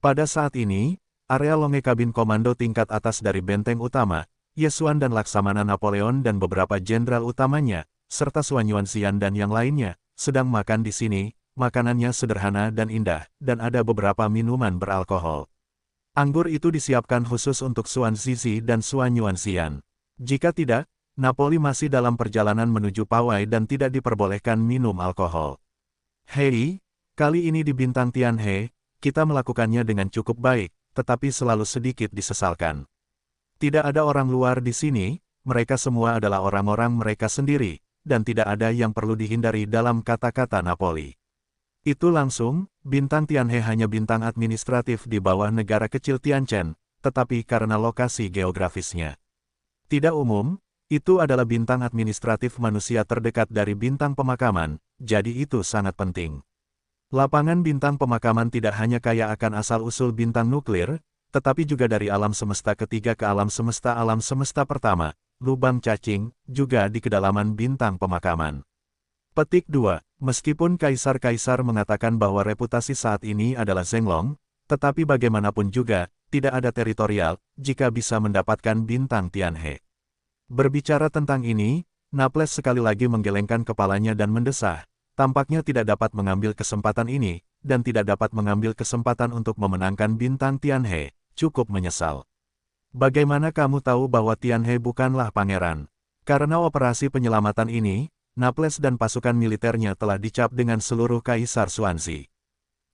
Pada saat ini, area Longe kabin komando tingkat atas dari benteng utama, Ye Xuan dan Laksamana Napoleon dan beberapa jenderal utamanya, serta Suan Yuanxian dan yang lainnya, sedang makan di sini. Makanannya sederhana dan indah, dan ada beberapa minuman beralkohol. Anggur itu disiapkan khusus untuk Suan Zizi dan Suan Yuanxian. Jika tidak, Napoli masih dalam perjalanan menuju pawai dan tidak diperbolehkan minum alkohol. Hei, kali ini di Bintang Tianhe, kita melakukannya dengan cukup baik, tetapi selalu sedikit disesalkan. Tidak ada orang luar di sini, mereka semua adalah orang-orang mereka sendiri, dan tidak ada yang perlu dihindari dalam kata-kata Napoli. Itu langsung, Bintang Tianhe hanya bintang administratif di bawah negara kecil Tianchen, tetapi karena lokasi geografisnya tidak umum, itu adalah bintang administratif manusia terdekat dari bintang pemakaman, jadi itu sangat penting. Lapangan bintang pemakaman tidak hanya kaya akan asal-usul bintang nuklir, tetapi juga dari alam semesta ketiga ke alam semesta pertama, lubang cacing, juga di kedalaman bintang pemakaman. Petik 2. Meskipun kaisar-kaisar mengatakan bahwa reputasi saat ini adalah Zhenglong, tetapi bagaimanapun juga, tidak ada teritorial, jika bisa mendapatkan bintang Tianhe. Berbicara tentang ini, Naples sekali lagi menggelengkan kepalanya dan mendesah, tampaknya tidak dapat mengambil kesempatan ini, dan tidak dapat mengambil kesempatan untuk memenangkan bintang Tianhe, cukup menyesal. Bagaimana kamu tahu bahwa Tianhe bukanlah pangeran? Karena operasi penyelamatan ini, Naples dan pasukan militernya telah dicap dengan seluruh kaisar Xuanzi.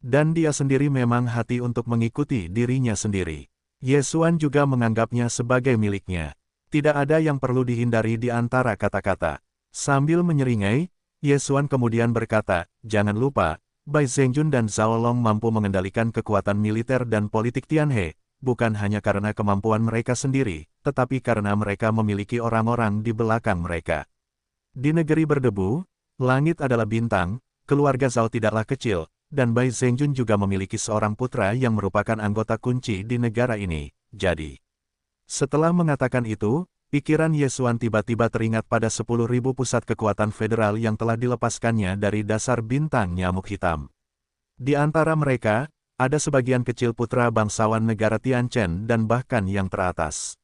Dan dia sendiri memang hati untuk mengikuti dirinya sendiri. Ye Xuan juga menganggapnya sebagai miliknya. Tidak ada yang perlu dihindari di antara kata-kata. Sambil menyeringai, Ye Xuan kemudian berkata, jangan lupa, Bai Zhengjun dan Zhao Long mampu mengendalikan kekuatan militer dan politik Tianhe, bukan hanya karena kemampuan mereka sendiri, tetapi karena mereka memiliki orang-orang di belakang mereka. Di negeri berdebu, langit adalah bintang, keluarga Zhao tidaklah kecil, dan Bai Zhengjun juga memiliki seorang putra yang merupakan anggota kunci di negara ini, jadi. Setelah mengatakan itu, pikiran Ye Xuan tiba-tiba teringat pada 10.000 pusat kekuatan federal yang telah dilepaskannya dari dasar bintang nyamuk hitam. Di antara mereka, ada sebagian kecil putra bangsawan negara Tianchen dan bahkan yang teratas.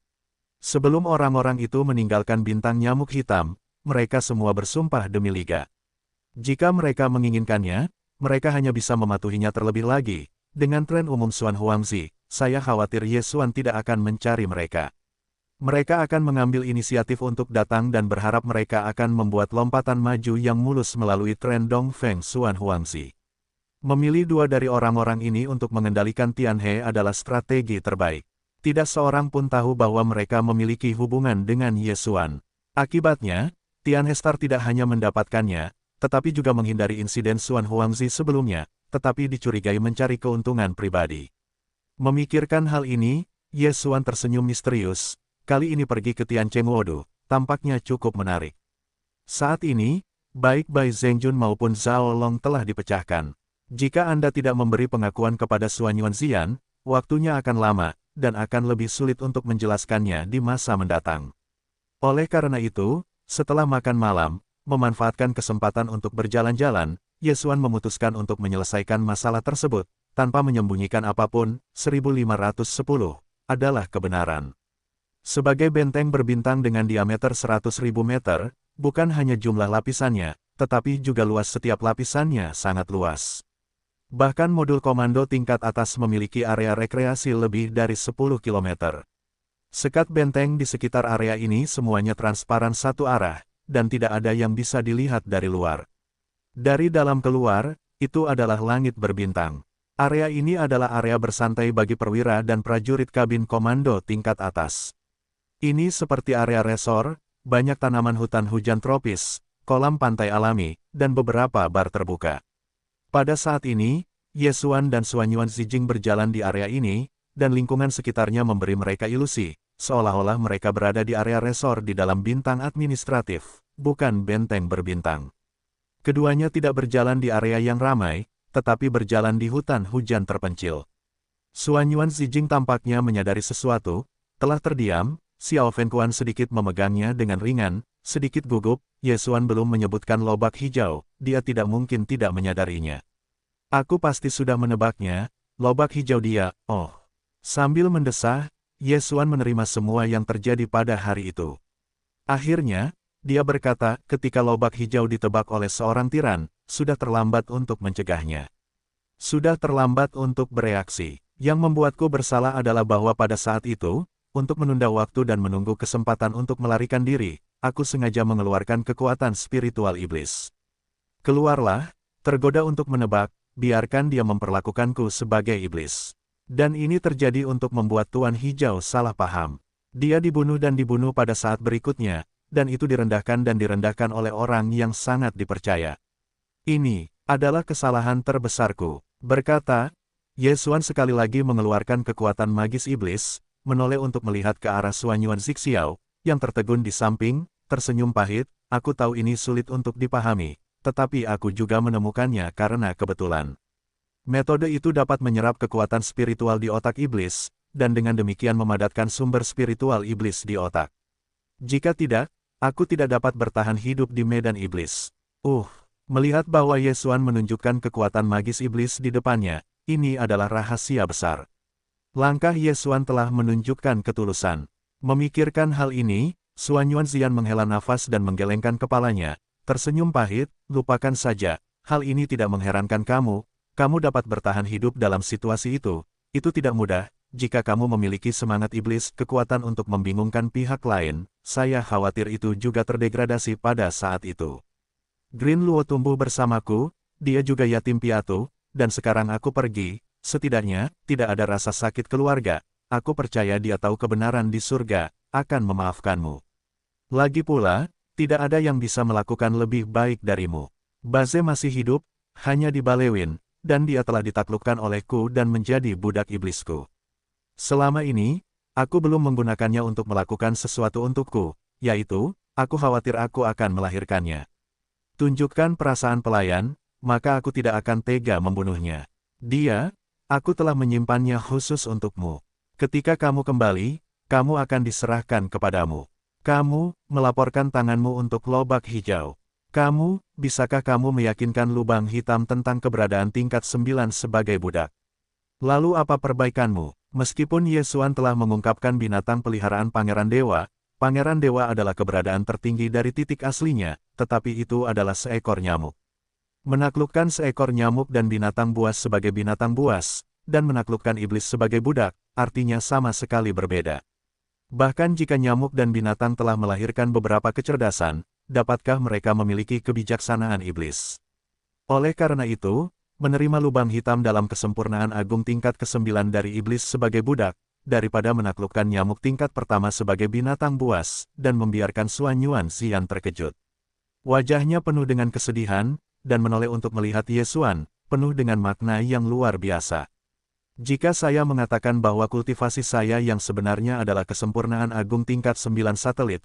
Sebelum orang-orang itu meninggalkan bintang nyamuk hitam, mereka semua bersumpah demi liga. Jika mereka menginginkannya, mereka hanya bisa mematuhinya terlebih lagi. Dengan tren umum Suan Huangzi, saya khawatir Ye Xuan tidak akan mencari mereka. Mereka akan mengambil inisiatif untuk datang dan berharap mereka akan membuat lompatan maju yang mulus melalui tren Dongfeng Suan Huangzi. Memilih dua dari orang-orang ini untuk mengendalikan Tianhe adalah strategi terbaik. Tidak seorang pun tahu bahwa mereka memiliki hubungan dengan Ye Xuan. Akibatnya, Tianhe Star tidak hanya mendapatkannya, tetapi juga menghindari insiden Suan Huangzi sebelumnya, tetapi dicurigai mencari keuntungan pribadi. Memikirkan hal ini, Ye Xuan tersenyum misterius, kali ini pergi ke Tiancheng Wodo, tampaknya cukup menarik. Saat ini, baik Bai Zhengjun maupun Zhao Long telah dipecahkan. Jika Anda tidak memberi pengakuan kepada Suan Yuanxian, waktunya akan lama, dan akan lebih sulit untuk menjelaskannya di masa mendatang. Oleh karena itu, setelah makan malam, memanfaatkan kesempatan untuk berjalan-jalan, Ye Xuan memutuskan untuk menyelesaikan masalah tersebut, tanpa menyembunyikan apapun. 1510 adalah kebenaran. Sebagai benteng berbintang dengan diameter 100.000 meter, bukan hanya jumlah lapisannya, tetapi juga luas setiap lapisannya sangat luas. Bahkan modul komando tingkat atas memiliki area rekreasi lebih dari 10 km. Sekat benteng di sekitar area ini semuanya transparan satu arah, dan tidak ada yang bisa dilihat dari luar. Dari dalam keluar, itu adalah langit berbintang. Area ini adalah area bersantai bagi perwira dan prajurit kabin komando tingkat atas. Ini seperti area resor, banyak tanaman hutan hujan tropis, kolam pantai alami, dan beberapa bar terbuka. Pada saat ini, Ye Xuan dan Suan Yuanxijing berjalan di area ini, dan lingkungan sekitarnya memberi mereka ilusi, seolah-olah mereka berada di area resor di dalam bintang administratif, bukan benteng berbintang. Keduanya tidak berjalan di area yang ramai, tetapi berjalan di hutan hujan terpencil. Suan Yuanxijing tampaknya menyadari sesuatu, telah terdiam, Xiao Fengkuan sedikit memegangnya dengan ringan, sedikit gugup. Ye Xuan belum menyebutkan lobak hijau, dia tidak mungkin tidak menyadarinya. Aku pasti sudah menebaknya, lobak hijau dia, oh. Sambil mendesah, Ye Xuan menerima semua yang terjadi pada hari itu. Akhirnya, dia berkata, ketika lobak hijau ditebak oleh seorang tiran, sudah terlambat untuk mencegahnya. Sudah terlambat untuk bereaksi. Yang membuatku bersalah adalah bahwa pada saat itu, untuk menunda waktu dan menunggu kesempatan untuk melarikan diri, aku sengaja mengeluarkan kekuatan spiritual iblis. Keluarlah, tergoda untuk menebak, biarkan dia memperlakukanku sebagai iblis. Dan ini terjadi untuk membuat Tuan Hijau salah paham. Dia dibunuh dan dibunuh pada saat berikutnya, dan itu direndahkan oleh orang yang sangat dipercaya. Ini adalah kesalahan terbesarku, berkata Ye Xuan sekali lagi mengeluarkan kekuatan magis iblis, menoleh untuk melihat ke arah Suanyuan Zixiao, yang tertegun di samping, tersenyum pahit. Aku tahu ini sulit untuk dipahami, tetapi aku juga menemukannya karena kebetulan. Metode itu dapat menyerap kekuatan spiritual di otak iblis, dan dengan demikian memadatkan sumber spiritual iblis di otak. Jika tidak, aku tidak dapat bertahan hidup di medan iblis. Melihat bahwa Ye Xuan menunjukkan kekuatan magis iblis di depannya, ini adalah rahasia besar. Langkah Ye Xuan telah menunjukkan ketulusan. Memikirkan hal ini, Suanyuan Xian menghela nafas dan menggelengkan kepalanya, tersenyum pahit, lupakan saja, hal ini tidak mengherankan kamu. Kamu dapat bertahan hidup dalam situasi itu tidak mudah, jika kamu memiliki semangat iblis, kekuatan untuk membingungkan pihak lain, saya khawatir itu juga terdegradasi pada saat itu. Green Luo tumbuh bersamaku, dia juga yatim piatu, dan sekarang aku pergi, setidaknya, tidak ada rasa sakit keluarga, aku percaya dia tahu kebenaran di surga, akan memaafkanmu. Lagi pula, tidak ada yang bisa melakukan lebih baik darimu. Baze masih hidup, hanya di Balewin, dan dia telah ditaklukkan olehku dan menjadi budak iblisku. Selama ini, aku belum menggunakannya untuk melakukan sesuatu untukku, yaitu, aku khawatir aku akan melahirkannya. Tunjukkan perasaan pelayan, maka aku tidak akan tega membunuhnya. Aku telah menyimpannya khusus untukmu. Ketika kamu kembali, kamu akan diserahkan kepadamu. Kamu, melaporkan tanganmu untuk lobak hijau. Bisakah kamu meyakinkan lubang hitam tentang keberadaan tingkat 9 sebagai budak? Lalu apa perbaikanmu? Meskipun Ye Xuan telah mengungkapkan binatang peliharaan Pangeran Dewa adalah keberadaan tertinggi dari titik aslinya, tetapi itu adalah seekor nyamuk. Menaklukkan seekor nyamuk dan binatang buas sebagai binatang buas, dan menaklukkan iblis sebagai budak, artinya sama sekali berbeda. Bahkan jika nyamuk dan binatang telah melahirkan beberapa kecerdasan, dapatkah mereka memiliki kebijaksanaan iblis? Oleh karena itu, menerima lubang hitam dalam kesempurnaan agung tingkat ke-9 dari iblis sebagai budak, daripada menaklukkan nyamuk tingkat pertama sebagai binatang buas, dan membiarkan Suanyuan Xian terkejut. Wajahnya penuh dengan kesedihan, dan menoleh untuk melihat Ye Xuan, penuh dengan makna yang luar biasa. Jika saya mengatakan bahwa kultivasi saya yang sebenarnya adalah kesempurnaan agung tingkat 9 satelit,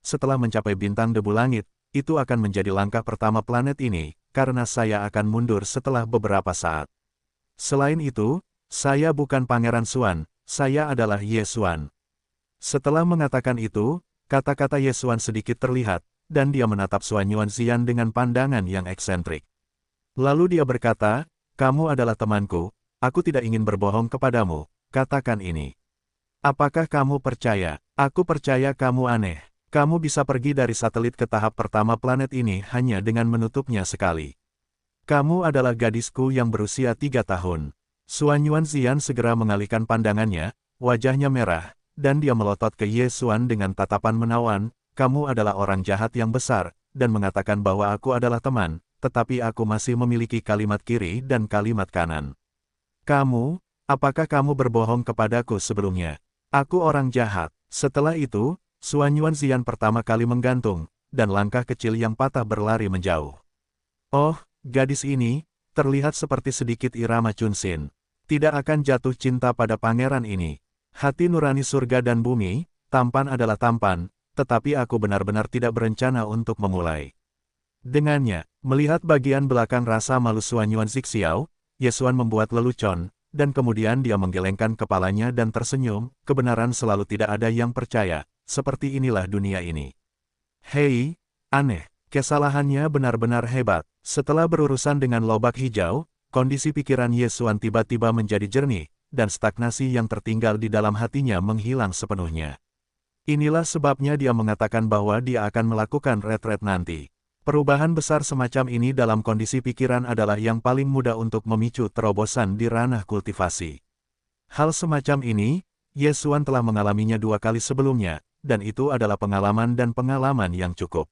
setelah mencapai bintang debu langit, itu akan menjadi langkah pertama planet ini, karena saya akan mundur setelah beberapa saat. Selain itu, saya bukan Pangeran Xuan, saya adalah Ye Xuan. Setelah mengatakan itu, kata-kata Ye Xuan sedikit terlihat, dan dia menatap Suanyuan Xian dengan pandangan yang eksentrik. Lalu dia berkata, kamu adalah temanku, aku tidak ingin berbohong kepadamu, katakan ini. Apakah kamu percaya? Aku percaya kamu aneh. Kamu bisa pergi dari satelit ke tahap pertama planet ini hanya dengan menutupnya sekali. Kamu adalah gadisku yang berusia 3 tahun. Suanyuan Xian segera mengalihkan pandangannya, wajahnya merah, dan dia melotot ke Ye Xuan dengan tatapan menawan, kamu adalah orang jahat yang besar, dan mengatakan bahwa aku adalah teman, tetapi aku masih memiliki kalimat kiri dan kalimat kanan. Apakah kamu berbohong kepadaku sebelumnya? Aku orang jahat. Setelah itu, Suanyuan Xian pertama kali menggantung, dan langkah kecil yang patah berlari menjauh. Gadis ini, terlihat seperti sedikit irama Chunxin. Tidak akan jatuh cinta pada pangeran ini. Hati nurani surga dan bumi, tampan adalah tampan, tetapi aku benar-benar tidak berencana untuk memulai dengannya. Melihat bagian belakang rasa malu Suanyuan Zixiao, Ye Xuan membuat lelucon, dan kemudian dia menggelengkan kepalanya dan tersenyum, kebenaran selalu tidak ada yang percaya. Seperti inilah dunia ini. Hei, aneh, kesalahannya benar-benar hebat. Setelah berurusan dengan lobak hijau, kondisi pikiran Ye Xuan tiba-tiba menjadi jernih, dan stagnasi yang tertinggal di dalam hatinya menghilang sepenuhnya. Inilah sebabnya dia mengatakan bahwa dia akan melakukan retret nanti. Perubahan besar semacam ini dalam kondisi pikiran adalah yang paling mudah untuk memicu terobosan di ranah kultivasi. Hal semacam ini, Ye Xuan telah mengalaminya 2 kali sebelumnya, dan itu adalah pengalaman dan pengalaman yang cukup.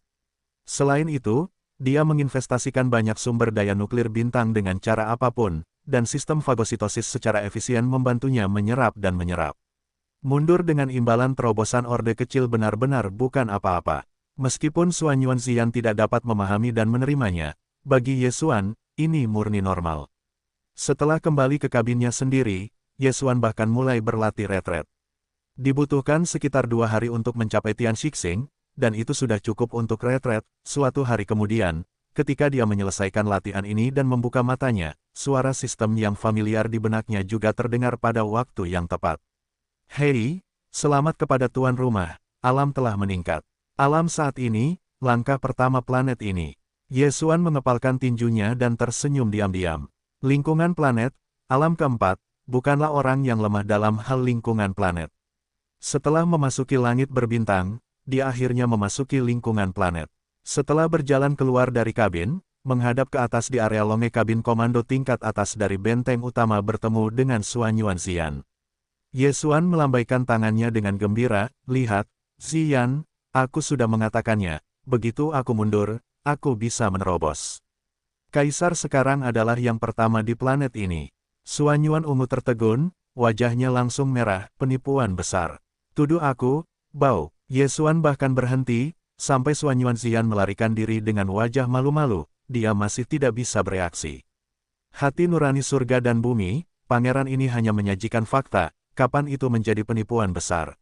Selain itu, dia menginvestasikan banyak sumber daya nuklir bintang dengan cara apapun, dan sistem fagositosis secara efisien membantunya menyerap dan menyerap. Mundur dengan imbalan terobosan orde kecil benar-benar bukan apa-apa. Meskipun Xuan Yuanzian tidak dapat memahami dan menerimanya, bagi Ye Xuan, ini murni normal. Setelah kembali ke kabinnya sendiri, Ye Xuan bahkan mulai berlatih retret. Dibutuhkan sekitar 2 hari untuk mencapai Tian Shixing, dan itu sudah cukup untuk retret. Suatu hari kemudian, ketika dia menyelesaikan latihan ini dan membuka matanya, suara sistem yang familiar di benaknya juga terdengar pada waktu yang tepat. Hei, selamat kepada tuan rumah, alam telah meningkat. Alam saat ini, langkah pertama planet ini. Ye Xuan mengepalkan tinjunya dan tersenyum diam-diam. Lingkungan planet, alam keempat, bukanlah orang yang lemah dalam hal lingkungan planet. Setelah memasuki langit berbintang, dia akhirnya memasuki lingkungan planet. Setelah berjalan keluar dari kabin, menghadap ke atas di area longe kabin komando tingkat atas dari benteng utama bertemu dengan Xuan Yuanzian. Ye Xuan melambaikan tangannya dengan gembira, lihat, Ziyan, aku sudah mengatakannya, begitu aku mundur, aku bisa menerobos. Kaisar sekarang adalah yang pertama di planet ini. Xuan Yuan ungu tertegun, wajahnya langsung merah, penipuan besar. Tuduh aku, Bao. Ye Xuan bahkan berhenti, sampai Xuan Yuanzian melarikan diri dengan wajah malu-malu, dia masih tidak bisa bereaksi. Hati nurani surga dan bumi, pangeran ini hanya menyajikan fakta, kapan itu menjadi penipuan besar.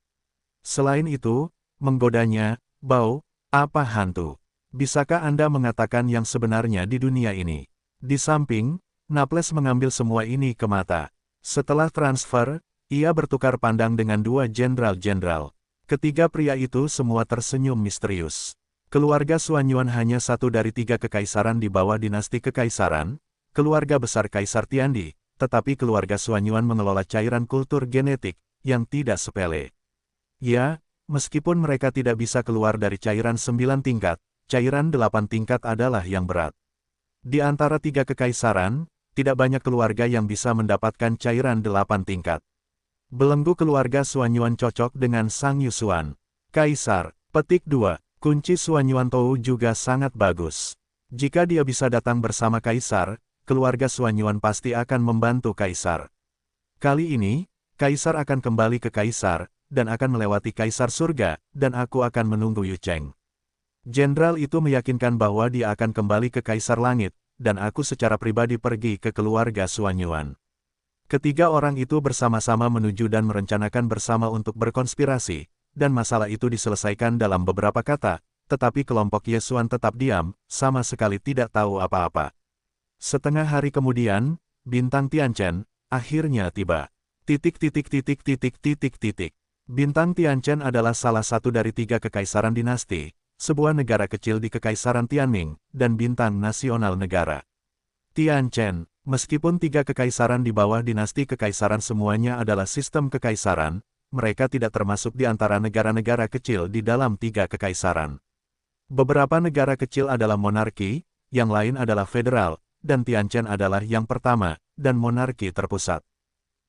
Selain itu, menggodanya, Bao, apa hantu? Bisakah Anda mengatakan yang sebenarnya di dunia ini? Di samping, Naples mengambil semua ini ke mata. Setelah transfer, ia bertukar pandang dengan 2 jenderal-jenderal. Ketiga pria itu semua tersenyum misterius. Keluarga Xuan Yuan hanya satu dari 3 kekaisaran di bawah dinasti kekaisaran, keluarga besar Kaisar Tiandi, tetapi keluarga Xuan Yuan mengelola cairan kultur genetik, yang tidak sepele. Ya, meskipun mereka tidak bisa keluar dari cairan 9 tingkat, cairan 8 tingkat adalah yang berat. Di antara 3 kekaisaran, tidak banyak keluarga yang bisa mendapatkan cairan 8 tingkat. Belenggu keluarga Xuan Yuan cocok dengan Sang Yusuan. Kaisar, petik 2, kunci Xuan Yuan Tou juga sangat bagus. Jika dia bisa datang bersama Kaisar, keluarga Xuan Yuan pasti akan membantu Kaisar. Kali ini, Kaisar akan kembali ke Kaisar, dan akan melewati Kaisar Surga, dan aku akan menunggu Yu Cheng. Jenderal itu meyakinkan bahwa dia akan kembali ke Kaisar Langit, dan aku secara pribadi pergi ke keluarga Xuan Yuan. Ketiga orang itu bersama-sama menuju dan merencanakan bersama untuk berkonspirasi, dan masalah itu diselesaikan dalam beberapa kata, tetapi kelompok Ye Xuan tetap diam, sama sekali tidak tahu apa-apa. Setengah hari kemudian, bintang Tianchen akhirnya tiba. Bintang Tianchen adalah salah satu dari 3 kekaisaran dinasti, sebuah negara kecil di Kekaisaran Tianming, dan bintang nasional negara. Tianchen, meskipun 3 kekaisaran di bawah dinasti kekaisaran semuanya adalah sistem kekaisaran, mereka tidak termasuk di antara negara-negara kecil di dalam 3 kekaisaran. Beberapa negara kecil adalah monarki, yang lain adalah federal, dan Tianchen adalah yang pertama, dan monarki terpusat.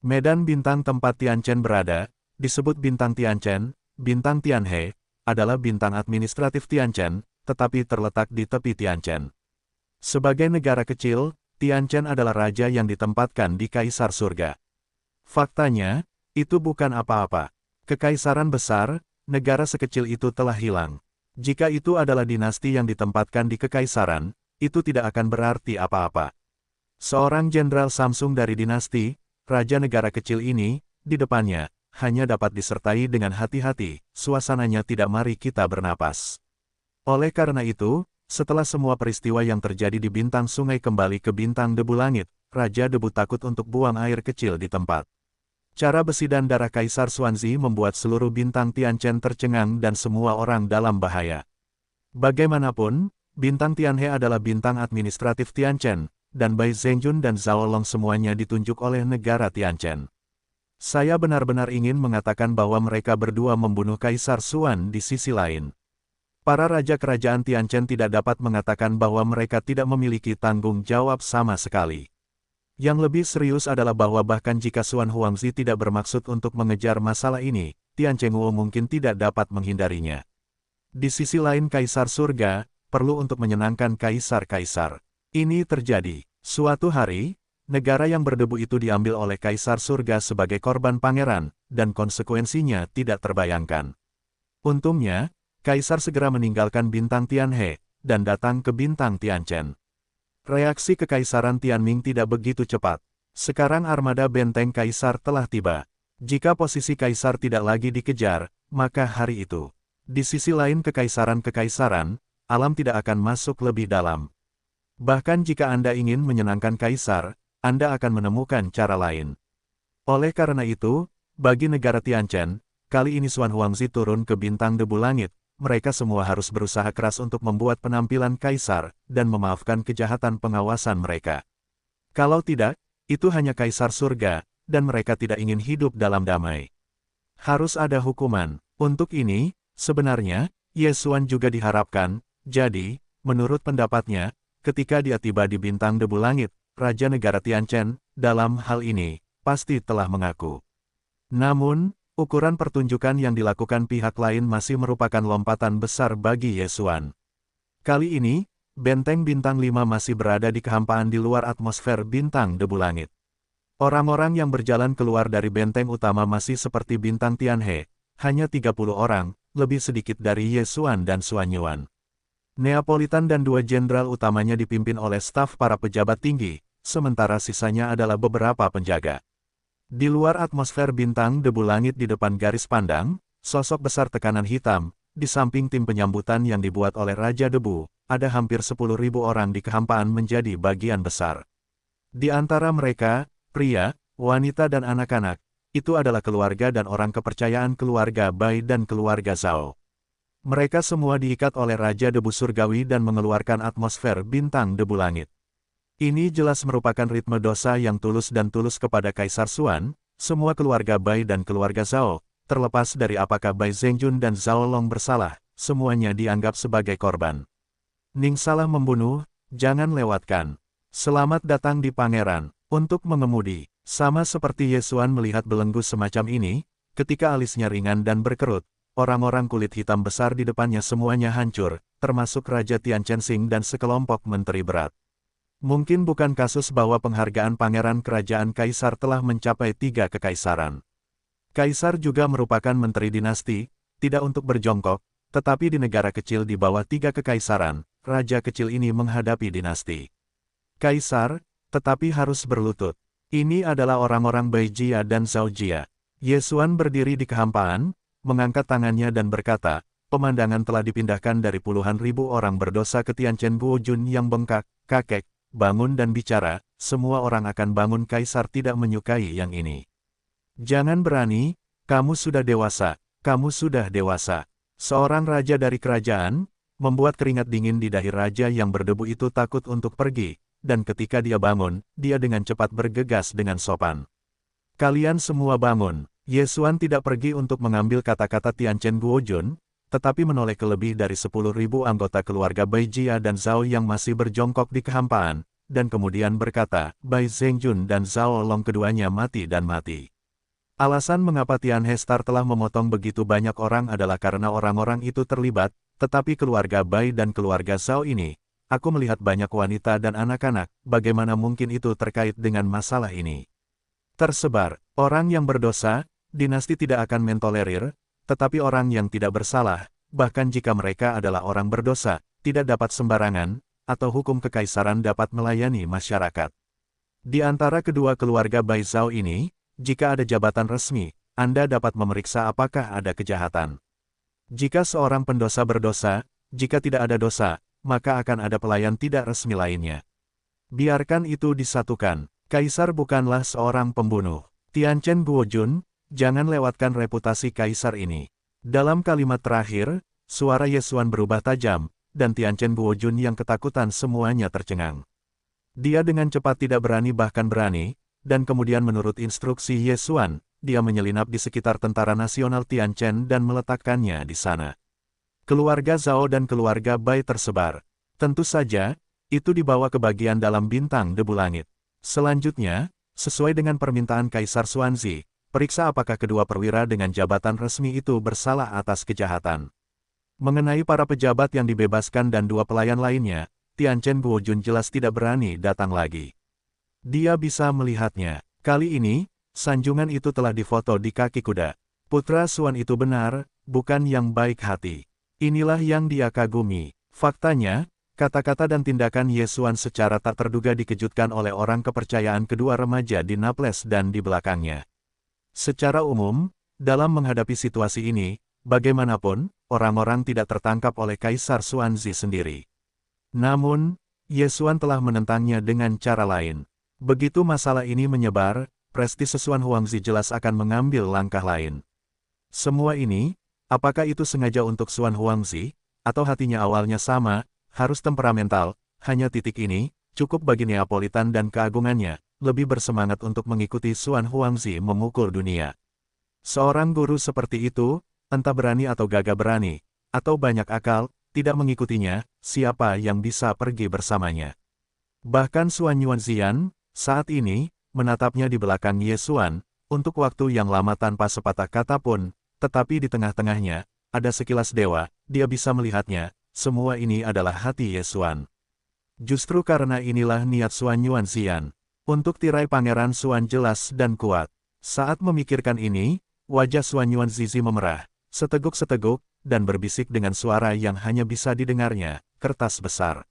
Medan bintang tempat Tianchen berada, disebut bintang Tianchen, bintang Tianhe, adalah bintang administratif Tianchen, tetapi terletak di tepi Tianchen. Sebagai negara kecil, Tianchen adalah raja yang ditempatkan di Kaisar Surga. Faktanya, itu bukan apa-apa. Kekaisaran besar, negara sekecil itu telah hilang. Jika itu adalah dinasti yang ditempatkan di kekaisaran, itu tidak akan berarti apa-apa. Seorang jenderal Samsung dari dinasti, raja negara kecil ini, di depannya, hanya dapat disertai dengan hati-hati, suasananya tidak mari kita bernapas. Oleh karena itu, setelah semua peristiwa yang terjadi di bintang sungai kembali ke bintang debu langit, Raja Debu takut untuk buang air kecil di tempat. Cara besi dan darah Kaisar Xuanzi membuat seluruh bintang Tianchen tercengang dan semua orang dalam bahaya. Bagaimanapun, bintang Tianhe adalah bintang administratif Tianchen, dan Bai Zhengjun dan Zhao Long semuanya ditunjuk oleh negara Tianchen. Saya benar-benar ingin mengatakan bahwa mereka berdua membunuh Kaisar Xuan di sisi lain. Para raja kerajaan Tianchen tidak dapat mengatakan bahwa mereka tidak memiliki tanggung jawab sama sekali. Yang lebih serius adalah bahwa bahkan jika Xuan Huangzi tidak bermaksud untuk mengejar masalah ini, Tian Chengguo mungkin tidak dapat menghindarinya. Di sisi lain Kaisar Surga, perlu untuk menyenangkan Kaisar-Kaisar. Ini terjadi. Suatu hari, negara yang berdebu itu diambil oleh Kaisar Surga sebagai korban pangeran, dan konsekuensinya tidak terbayangkan. Untungnya, Kaisar segera meninggalkan bintang Tianhe, dan datang ke bintang Tianchen. Reaksi Kekaisaran Tianming tidak begitu cepat. Sekarang armada benteng Kaisar telah tiba. Jika posisi Kaisar tidak lagi dikejar, maka hari itu. Di sisi lain Kekaisaran-Kekaisaran, alam tidak akan masuk lebih dalam. Bahkan jika Anda ingin menyenangkan Kaisar, Anda akan menemukan cara lain. Oleh karena itu, bagi negara Tianchen, kali ini Xuan Huangzi turun ke bintang debu langit. Mereka semua harus berusaha keras untuk membuat penampilan Kaisar, dan memaafkan kejahatan pengawasan mereka. Kalau tidak, itu hanya Kaisar Surga, dan mereka tidak ingin hidup dalam damai. Harus ada hukuman. Untuk ini, sebenarnya, Ye Xuan juga diharapkan, jadi, menurut pendapatnya, ketika dia tiba di bintang debu langit, Raja Negara Tianchen, dalam hal ini, pasti telah mengaku. Namun, ukuran pertunjukan yang dilakukan pihak lain masih merupakan lompatan besar bagi Ye Xuan. Kali ini, benteng bintang 5 masih berada di kehampaan di luar atmosfer bintang debu langit. Orang-orang yang berjalan keluar dari benteng utama masih seperti bintang Tianhe, hanya 30 orang, lebih sedikit dari Ye Xuan dan Xuan Yuan. Neapolitan dan 2 jenderal utamanya dipimpin oleh staf para pejabat tinggi, sementara sisanya adalah beberapa penjaga. Di luar atmosfer bintang debu langit di depan garis pandang, sosok besar tekanan hitam, di samping tim penyambutan yang dibuat oleh Raja Debu, ada hampir 10.000 orang di kehampaan menjadi bagian besar. Di antara mereka, pria, wanita dan anak-anak, itu adalah keluarga dan orang kepercayaan keluarga Bai dan keluarga Zhao. Mereka semua diikat oleh Raja Debu Surgawi dan mengeluarkan atmosfer bintang debu langit. Ini jelas merupakan ritme dosa yang tulus dan tulus kepada Kaisar Xuan, semua keluarga Bai dan keluarga Zhao, terlepas dari apakah Bai Zhengjun dan Zhao Long bersalah, semuanya dianggap sebagai korban. Ning salah membunuh, jangan lewatkan. Selamat datang di pangeran, untuk mengemudi. Sama seperti Ye Xuan melihat belenggu semacam ini, ketika alisnya ringan dan berkerut, orang-orang kulit hitam besar di depannya semuanya hancur, termasuk Raja Tianchen Xing dan sekelompok menteri berat. Mungkin bukan kasus bahwa penghargaan pangeran kerajaan Kaisar telah mencapai 3 kekaisaran. Kaisar juga merupakan menteri dinasti, tidak untuk berjongkok, tetapi di negara kecil di bawah 3 kekaisaran, raja kecil ini menghadapi dinasti. Kaisar, tetapi harus berlutut. Ini adalah orang-orang Bai Jia dan Zhao Jia. Ye Xuan berdiri di kehampaan, mengangkat tangannya dan berkata, pemandangan telah dipindahkan dari puluhan ribu orang berdosa ke Tianchen Guojun yang bengkak, kakek, bangun dan bicara, semua orang akan bangun. Kaisar tidak menyukai yang ini. Jangan berani, kamu sudah dewasa, kamu sudah dewasa. Seorang raja dari kerajaan, membuat keringat dingin di dahi raja yang berdebu itu takut untuk pergi, dan ketika dia bangun, dia dengan cepat bergegas dengan sopan. Kalian semua bangun. Ye Xuan tidak pergi untuk mengambil kata-kata Tianchen Guojun, tetapi menoleh ke lebih dari 10.000 anggota keluarga Bai Jia dan Zhao yang masih berjongkok di kehampaan, dan kemudian berkata, Bai Zhengjun dan Zhao Long keduanya mati dan mati. Alasan mengapa Tianhe Star telah memotong begitu banyak orang adalah karena orang-orang itu terlibat, tetapi keluarga Bai dan keluarga Zhao ini, aku melihat banyak wanita dan anak-anak, bagaimana mungkin itu terkait dengan masalah ini? Tersebar, orang yang berdosa, dinasti tidak akan mentolerir, tetapi orang yang tidak bersalah, bahkan jika mereka adalah orang berdosa, tidak dapat sembarangan, atau hukum kekaisaran dapat melayani masyarakat. Di antara kedua keluarga Bai Zhao ini, jika ada jabatan resmi, Anda dapat memeriksa apakah ada kejahatan. Jika seorang pendosa berdosa, jika tidak ada dosa, maka akan ada pelayan tidak resmi lainnya. Biarkan itu disatukan. Kaisar bukanlah seorang pembunuh. Tianchen Guojun, jangan lewatkan reputasi Kaisar ini. Dalam kalimat terakhir, suara Ye Xuan berubah tajam, dan Tianchen Guojun yang ketakutan semuanya tercengang. Dia dengan cepat tidak berani bahkan berani, dan kemudian menurut instruksi Ye Xuan, dia menyelinap di sekitar Tentara Nasional Tianchen dan meletakkannya di sana. Keluarga Zhao dan keluarga Bai tersebar. Tentu saja, itu dibawa ke bagian dalam bintang debu langit. Selanjutnya, sesuai dengan permintaan Kaisar Xuanzi, periksa apakah kedua perwira dengan jabatan resmi itu bersalah atas kejahatan. Mengenai para pejabat yang dibebaskan dan dua pelayan lainnya, Tianchen Guojun jelas tidak berani datang lagi. Dia bisa melihatnya. Kali ini, sanjungan itu telah difoto di kaki kuda. Putra Xuan itu benar, bukan yang baik hati. Inilah yang dia kagumi. Faktanya, kata-kata dan tindakan Ye Xuan secara tak terduga dikejutkan oleh orang kepercayaan kedua remaja di Naples dan di belakangnya. Secara umum, dalam menghadapi situasi ini, bagaimanapun, orang-orang tidak tertangkap oleh Kaisar Xuanzi sendiri. Namun, Ye Xuan telah menentangnya dengan cara lain. Begitu masalah ini menyebar, prestis Xuan Huangzi jelas akan mengambil langkah lain. Semua ini, apakah itu sengaja untuk Xuan Huangzi, atau hatinya awalnya sama, harus temperamental, hanya titik ini, cukup bagi Neapolitan dan keagungannya, lebih bersemangat untuk mengikuti Xuan Huangzi memukul dunia. Seorang guru seperti itu, entah berani atau gagah berani, atau banyak akal, tidak mengikutinya, siapa yang bisa pergi bersamanya. Bahkan Xuan Yuanzian, saat ini, menatapnya di belakang Ye Xuan, untuk waktu yang lama tanpa sepatah kata pun, tetapi di tengah-tengahnya, ada sekilas dewa, dia bisa melihatnya, semua ini adalah hati Ye Xuan. Justru karena inilah niat Xuan Yuanzian, untuk tirai Pangeran Xuan jelas dan kuat. Saat memikirkan ini, wajah Xuan Yuanzizi memerah, seteguk-seteguk, dan berbisik dengan suara yang hanya bisa didengarnya, kertas besar.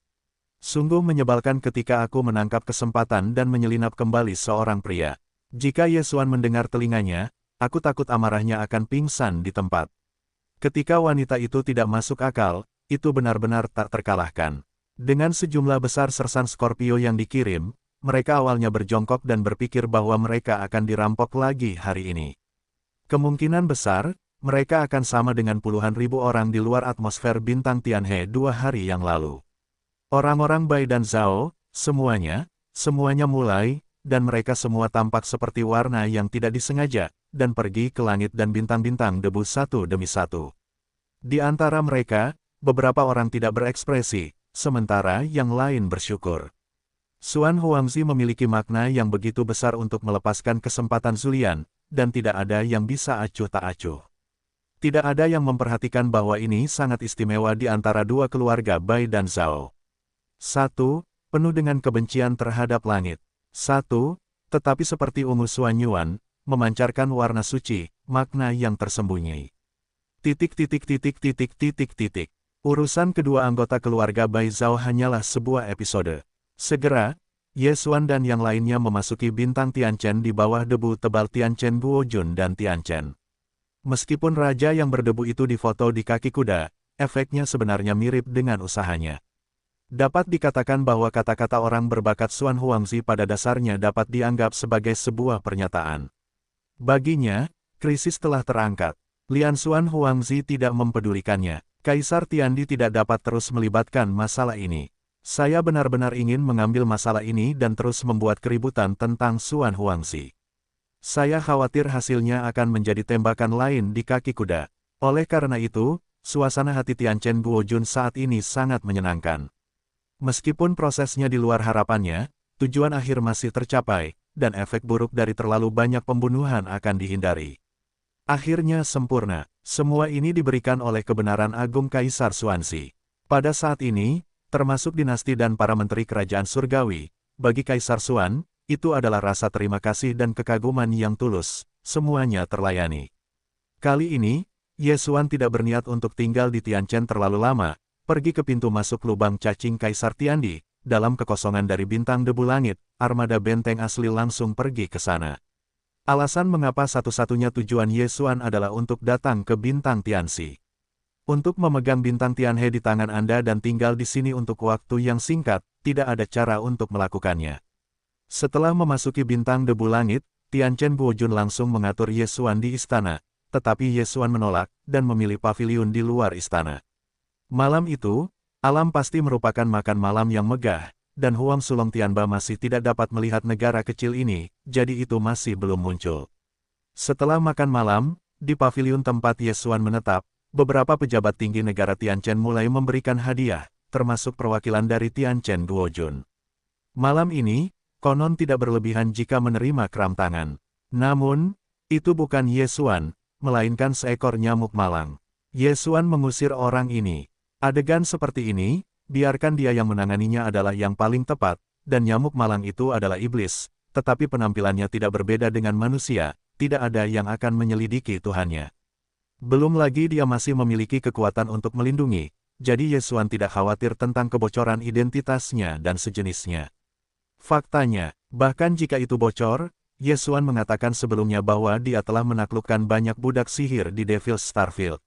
Sungguh menyebalkan ketika aku menangkap kesempatan dan menyelinap kembali seorang pria. Jika Ye Xuan mendengar telinganya, aku takut amarahnya akan pingsan di tempat. Ketika wanita itu tidak masuk akal, itu benar-benar tak terkalahkan. Dengan sejumlah besar sersan Scorpio yang dikirim, mereka awalnya berjongkok dan berpikir bahwa mereka akan dirampok lagi hari ini. Kemungkinan besar, mereka akan sama dengan puluhan ribu orang di luar atmosfer bintang Tianhe 2 hari yang lalu. Orang-orang Bai dan Zhao, semuanya mulai, dan mereka semua tampak seperti warna yang tidak disengaja, dan pergi ke langit dan bintang-bintang debu satu demi satu. Di antara mereka, beberapa orang tidak berekspresi, sementara yang lain bersyukur. Xuan Huangzi memiliki makna yang begitu besar untuk melepaskan kesempatan Zulian, dan tidak ada yang bisa acuh tak acuh. Tidak ada yang memperhatikan bahwa ini sangat istimewa di antara dua keluarga Bai dan Zhao. 1. Penuh dengan kebencian terhadap langit. 1. Tetapi seperti ungu Xuan Yuan, memancarkan warna suci, makna yang tersembunyi. Urusan kedua anggota keluarga Bai Zhao hanyalah sebuah episode. Segera, Ye Xuan dan yang lainnya memasuki bintang Tianchen di bawah debu tebal Tianchen Guojun dan Tianchen. Meskipun raja yang berdebu itu difoto di kaki kuda, efeknya sebenarnya mirip dengan usahanya. Dapat dikatakan bahwa kata-kata orang berbakat Xuan Huangzi pada dasarnya dapat dianggap sebagai sebuah pernyataan. Baginya, krisis telah terangkat. Lian Xuan Huangzi tidak mempedulikannya. Kaisar Tiandi tidak dapat terus melibatkan masalah ini. Saya benar-benar ingin mengambil masalah ini dan terus membuat keributan tentang Xuan Huangzi. Saya khawatir hasilnya akan menjadi tembakan lain di kaki kuda. Oleh karena itu, suasana hati Tianchen Guojun saat ini sangat menyenangkan. Meskipun prosesnya di luar harapannya, tujuan akhir masih tercapai, dan efek buruk dari terlalu banyak pembunuhan akan dihindari. Akhirnya sempurna, semua ini diberikan oleh kebenaran agung Kaisar Xuanzi. Pada saat ini, termasuk dinasti dan para menteri kerajaan surgawi, bagi Kaisar Xuan, itu adalah rasa terima kasih dan kekaguman yang tulus, semuanya terlayani. Kali ini, Ye Xuan tidak berniat untuk tinggal di Tianchen terlalu lama, pergi ke pintu masuk lubang cacing Kaisar Tiandi, dalam kekosongan dari bintang debu langit, armada benteng asli langsung pergi ke sana. Alasan mengapa satu-satunya tujuan Ye Xuan adalah untuk datang ke bintang Tianxi. Untuk memegang bintang Tianhe di tangan Anda dan tinggal di sini untuk waktu yang singkat, tidak ada cara untuk melakukannya. Setelah memasuki bintang debu langit, Tianchen Guojun langsung mengatur Ye Xuan di istana, tetapi Ye Xuan menolak, dan memilih paviliun di luar istana. Malam itu, alam pasti merupakan makan malam yang megah, dan Huang Sulong Tianba masih tidak dapat melihat negara kecil ini, jadi itu masih belum muncul. Setelah makan malam, di paviliun tempat Ye Xuan menetap, beberapa pejabat tinggi negara Tianchen mulai memberikan hadiah, termasuk perwakilan dari Tianchen Guojun. Malam ini, konon tidak berlebihan jika menerima kram tangan. Namun, itu bukan Ye Xuan, melainkan seekor nyamuk malang. Ye Xuan mengusir orang ini. Adegan seperti ini, biarkan dia yang menanganinya adalah yang paling tepat, dan nyamuk malang itu adalah iblis, tetapi penampilannya tidak berbeda dengan manusia, tidak ada yang akan menyelidiki Tuhannya. Belum lagi dia masih memiliki kekuatan untuk melindungi, jadi Ye Xuan tidak khawatir tentang kebocoran identitasnya dan sejenisnya. Faktanya, bahkan jika itu bocor, Ye Xuan mengatakan sebelumnya bahwa dia telah menaklukkan banyak budak sihir di Devil's Starfield.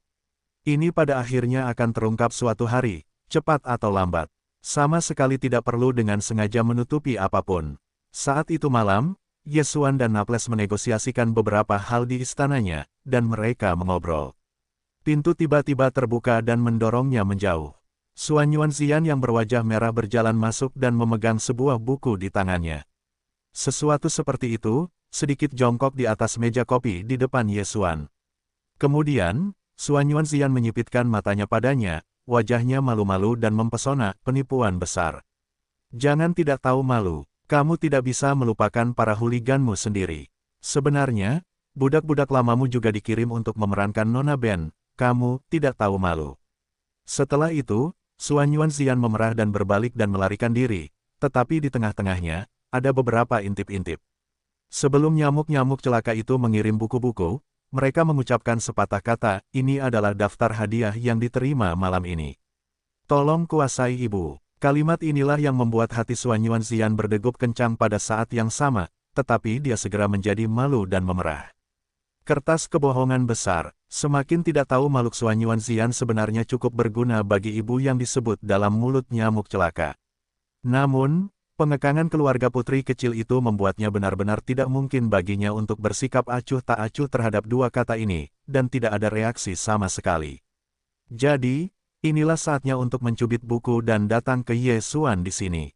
Ini pada akhirnya akan terungkap suatu hari, cepat atau lambat. Sama sekali tidak perlu dengan sengaja menutupi apapun. Saat itu malam, Ye Xuan dan Naples menegosiasikan beberapa hal di istananya, dan mereka mengobrol. Pintu tiba-tiba terbuka dan mendorongnya menjauh. Xuan Yuanxian yang berwajah merah berjalan masuk dan memegang sebuah buku di tangannya. Sesuatu seperti itu, sedikit jongkok di atas meja kopi di depan Ye Xuan. Kemudian, Xuan Yuanxian menyipitkan matanya padanya, wajahnya malu-malu dan mempesona, penipuan besar. Jangan tidak tahu malu, kamu tidak bisa melupakan para huliganmu sendiri. Sebenarnya, budak-budak lamamu juga dikirim untuk memerankan Nona Ben, kamu tidak tahu malu. Setelah itu, Xuan Yuanxian memerah dan berbalik dan melarikan diri, tetapi di tengah-tengahnya, ada beberapa intip-intip. Sebelum nyamuk-nyamuk celaka itu mengirim buku-buku, mereka mengucapkan sepatah kata, ini adalah daftar hadiah yang diterima malam ini. Tolong kuasai ibu. Kalimat inilah yang membuat hati Xuan Yuanxian berdegup kencang pada saat yang sama, tetapi dia segera menjadi malu dan memerah. Kertas kebohongan besar, semakin tidak tahu makhluk Xuan Yuanxian sebenarnya cukup berguna bagi ibu yang disebut dalam mulut nyamuk celaka. Namun, pengekangan keluarga putri kecil itu membuatnya benar-benar tidak mungkin baginya untuk bersikap acuh tak acuh terhadap dua kata ini, dan tidak ada reaksi sama sekali. Jadi, inilah saatnya untuk mencubit buku dan datang ke Ye Xuan di sini.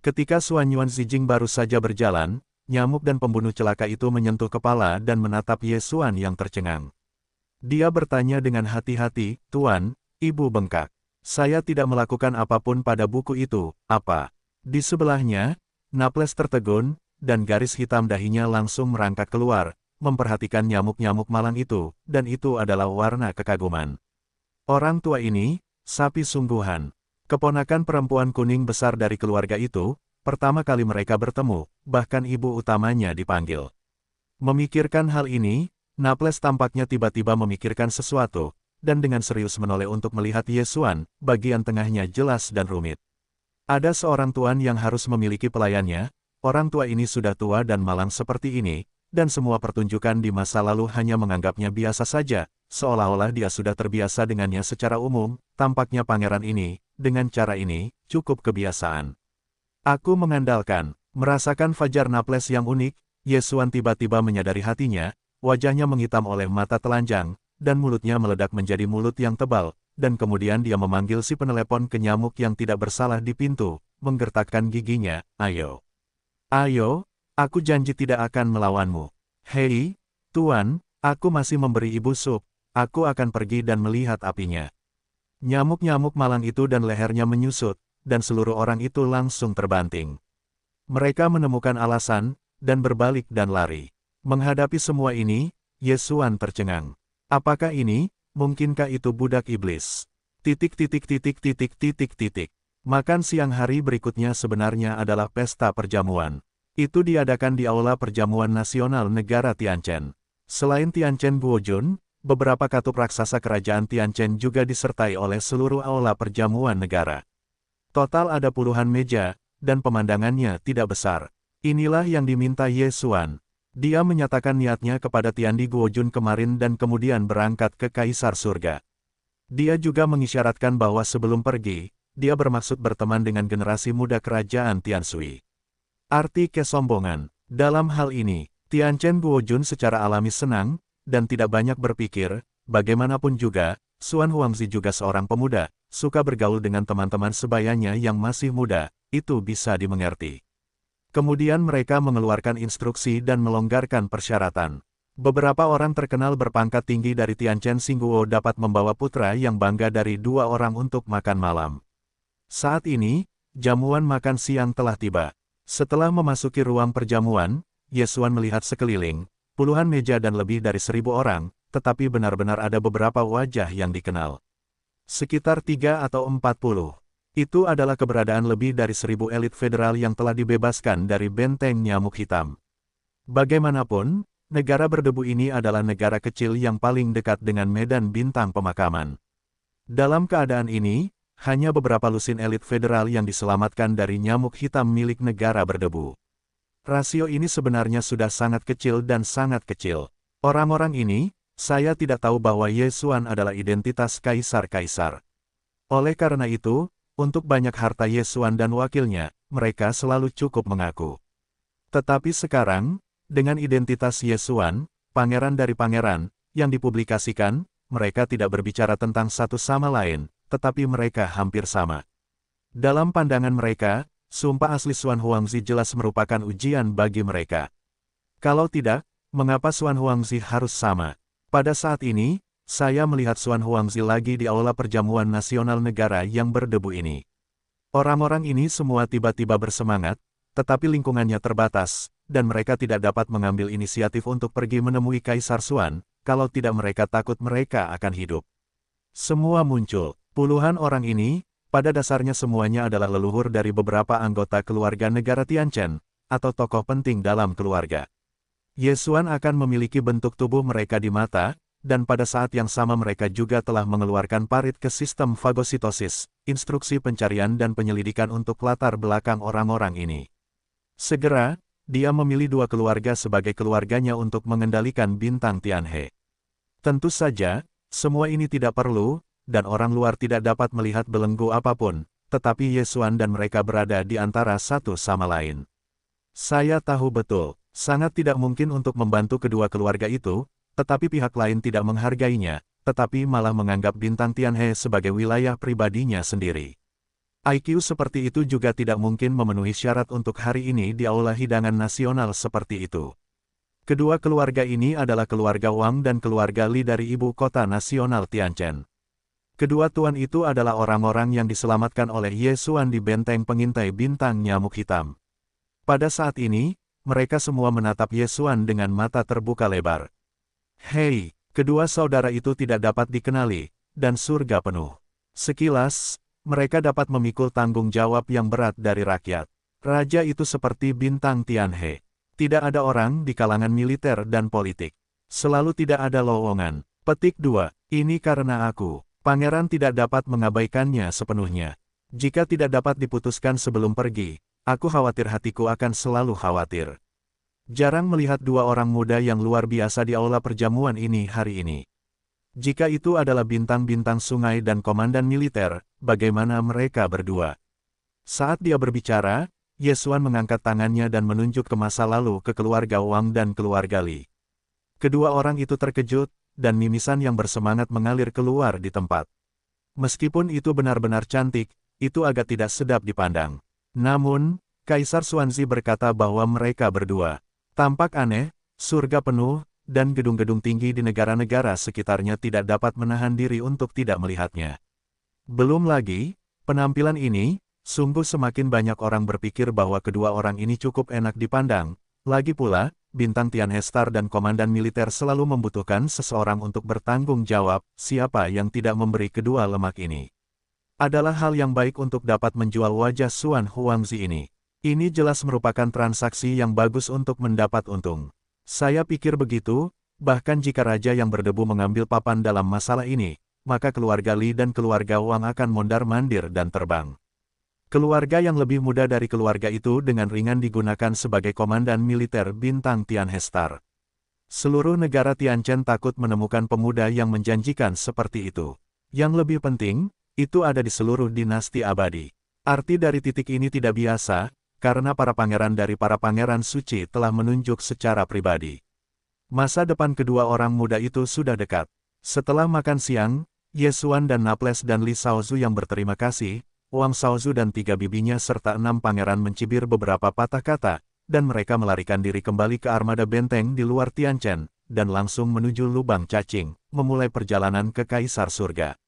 Ketika Xuan Yuanxijing baru saja berjalan, nyamuk dan pembunuh celaka itu menyentuh kepala dan menatap Ye Xuan yang tercengang. Dia bertanya dengan hati-hati, Tuan, Ibu bengkak. Saya tidak melakukan apapun pada buku itu, apa? Di sebelahnya, Naples tertegun, dan garis hitam dahinya langsung merangkak keluar, memperhatikan nyamuk-nyamuk malang itu, dan itu adalah warna kekaguman. Orang tua ini, sapi sungguhan. Keponakan perempuan kuning besar dari keluarga itu, pertama kali mereka bertemu, bahkan ibu utamanya dipanggil. Memikirkan hal ini, Naples tampaknya tiba-tiba memikirkan sesuatu, dan dengan serius menoleh untuk melihat Ye Xuan, bagian tengahnya jelas dan rumit. Ada seorang tuan yang harus memiliki pelayannya, orang tua ini sudah tua dan malang seperti ini, dan semua pertunjukan di masa lalu hanya menganggapnya biasa saja, seolah-olah dia sudah terbiasa dengannya secara umum, tampaknya pangeran ini, dengan cara ini, cukup kebiasaan. Aku mengandalkan, merasakan fajar Naples yang unik, Ye Xuan tiba-tiba menyadari hatinya, wajahnya menghitam oleh mata telanjang, dan mulutnya meledak menjadi mulut yang tebal, dan kemudian dia memanggil si penelepon ke nyamuk yang tidak bersalah di pintu, menggertakkan giginya, ayo. Ayo, aku janji tidak akan melawanmu. Hei, Tuan, aku masih memberi ibu sup, aku akan pergi dan melihat apinya. Nyamuk-nyamuk malang itu dan lehernya menyusut, dan seluruh orang itu langsung terbanting. Mereka menemukan alasan, dan berbalik dan lari. Menghadapi semua ini, Ye Xuan tercengang. Apakah ini, mungkinkah itu budak iblis? Titik. Makan siang hari berikutnya sebenarnya adalah pesta perjamuan. Itu diadakan di Aula Perjamuan Nasional Negara Tianchen. Selain Tianchen Guojun, beberapa katup raksasa kerajaan Tianchen juga disertai oleh seluruh aula perjamuan negara. Total ada puluhan meja, dan pemandangannya tidak besar. Inilah yang diminta Ye Xuan. Dia menyatakan niatnya kepada Tiandi Guojun kemarin dan kemudian berangkat ke Kaisar Surga. Dia juga mengisyaratkan bahwa sebelum pergi, dia bermaksud berteman dengan generasi muda kerajaan Tianshui. Arti kesombongan. Dalam hal ini, Tianchen Guojun secara alami senang, dan tidak banyak berpikir, bagaimanapun juga, Xuan Huangzi juga seorang pemuda, suka bergaul dengan teman-teman sebayanya yang masih muda, itu bisa dimengerti. Kemudian mereka mengeluarkan instruksi dan melonggarkan persyaratan. Beberapa orang terkenal berpangkat tinggi dari Tianchen Xingguo dapat membawa putra yang bangga dari dua orang untuk makan malam. Saat ini, jamuan makan siang telah tiba. Setelah memasuki ruang perjamuan, Yesuan melihat sekeliling, puluhan meja dan lebih dari 1.000 orang, tetapi benar-benar ada beberapa wajah yang dikenal. Sekitar 3 atau 40. Itu adalah keberadaan lebih dari 1.000 elit federal yang telah dibebaskan dari benteng nyamuk hitam. Bagaimanapun, negara berdebu ini adalah negara kecil yang paling dekat dengan medan bintang pemakaman. Dalam keadaan ini, hanya beberapa lusin elit federal yang diselamatkan dari nyamuk hitam milik negara berdebu. Rasio ini sebenarnya sudah sangat kecil dan sangat kecil. Orang-orang ini, saya tidak tahu bahwa Yesuan adalah identitas kaisar-kaisar. Oleh karena itu, untuk banyak harta Yesuan dan wakilnya, mereka selalu cukup mengaku. Tetapi sekarang, dengan identitas Yesuan, pangeran dari pangeran, yang dipublikasikan, mereka tidak berbicara tentang satu sama lain, tetapi mereka hampir sama. Dalam pandangan mereka, sumpah asli Xuan Huangzi jelas merupakan ujian bagi mereka. Kalau tidak, mengapa Xuan Huangzi harus sama? Pada saat ini, saya melihat Xuan Huangzi lagi di aula perjamuan nasional negara yang berdebu ini. Orang-orang ini semua tiba-tiba bersemangat, tetapi lingkungannya terbatas, dan mereka tidak dapat mengambil inisiatif untuk pergi menemui Kaisar Xuan, kalau tidak mereka takut mereka akan hidup. Semua muncul. Puluhan orang ini, pada dasarnya semuanya adalah leluhur dari beberapa anggota keluarga negara Tianchen, atau tokoh penting dalam keluarga. Yesuan akan memiliki bentuk tubuh mereka di mata, dan pada saat yang sama mereka juga telah mengeluarkan parit ke sistem fagositosis, instruksi pencarian dan penyelidikan untuk latar belakang orang-orang ini. Segera, dia memilih dua keluarga sebagai keluarganya untuk mengendalikan bintang Tianhe. Tentu saja, semua ini tidak perlu, dan orang luar tidak dapat melihat belenggu apapun, tetapi Yesuan dan mereka berada di antara satu sama lain. Saya tahu betul, sangat tidak mungkin untuk membantu kedua keluarga itu, tetapi pihak lain tidak menghargainya, tetapi malah menganggap bintang Tianhe sebagai wilayah pribadinya sendiri. IQ seperti itu juga tidak mungkin memenuhi syarat untuk hari ini di aula hidangan nasional seperti itu. Kedua keluarga ini adalah keluarga Wang dan keluarga Li dari ibu kota nasional Tianchen. Kedua tuan itu adalah orang-orang yang diselamatkan oleh Yesuan di benteng pengintai bintang nyamuk hitam. Pada saat ini, mereka semua menatap Yesuan dengan mata terbuka lebar. Hei, kedua saudara itu tidak dapat dikenali, dan surga penuh. Sekilas, mereka dapat memikul tanggung jawab yang berat dari rakyat. Raja itu seperti bintang Tianhe. Tidak ada orang di kalangan militer dan politik. Selalu tidak ada lowongan. Petik 2. Ini karena aku. Pangeran tidak dapat mengabaikannya sepenuhnya. Jika tidak dapat diputuskan sebelum pergi, aku khawatir hatiku akan selalu khawatir. Jarang melihat dua orang muda yang luar biasa di aula perjamuan ini hari ini. Jika itu adalah bintang-bintang sungai dan komandan militer, bagaimana mereka berdua? Saat dia berbicara, Yesuan mengangkat tangannya dan menunjuk ke masa lalu ke keluarga Wang dan keluarga Li. Kedua orang itu terkejut, dan mimisan yang bersemangat mengalir keluar di tempat. Meskipun itu benar-benar cantik, itu agak tidak sedap dipandang. Namun, Kaisar Xuanzi berkata bahwa mereka berdua tampak aneh, surga penuh, dan gedung-gedung tinggi di negara-negara sekitarnya tidak dapat menahan diri untuk tidak melihatnya. Belum lagi, penampilan ini, sungguh semakin banyak orang berpikir bahwa kedua orang ini cukup enak dipandang. Lagi pula, bintang Tianhe Star dan komandan militer selalu membutuhkan seseorang untuk bertanggung jawab. Siapa yang tidak memberi kedua lemak ini? Adalah hal yang baik untuk dapat menjual wajah Xuan Huangzi ini. Ini jelas merupakan transaksi yang bagus untuk mendapat untung. Saya pikir begitu, bahkan jika raja yang berdebu mengambil papan dalam masalah ini, maka keluarga Li dan keluarga Wang akan mondar-mandir dan terbang. Keluarga yang lebih muda dari keluarga itu dengan ringan digunakan sebagai komandan militer bintang Tianhe Star. Seluruh negara Tianchen takut menemukan pemuda yang menjanjikan seperti itu. Yang lebih penting, itu ada di seluruh dinasti abadi. Arti dari titik ini tidak biasa, karena para pangeran dari para pangeran suci telah menunjuk secara pribadi. Masa depan kedua orang muda itu sudah dekat. Setelah makan siang, Yesuan dan Naples dan Li Shaozu yang berterima kasih, Wang Shaozu dan 3 bibinya serta 6 pangeran mencibir beberapa patah kata, dan mereka melarikan diri kembali ke armada benteng di luar Tianchen, dan langsung menuju lubang cacing, memulai perjalanan ke Kaisar Surga.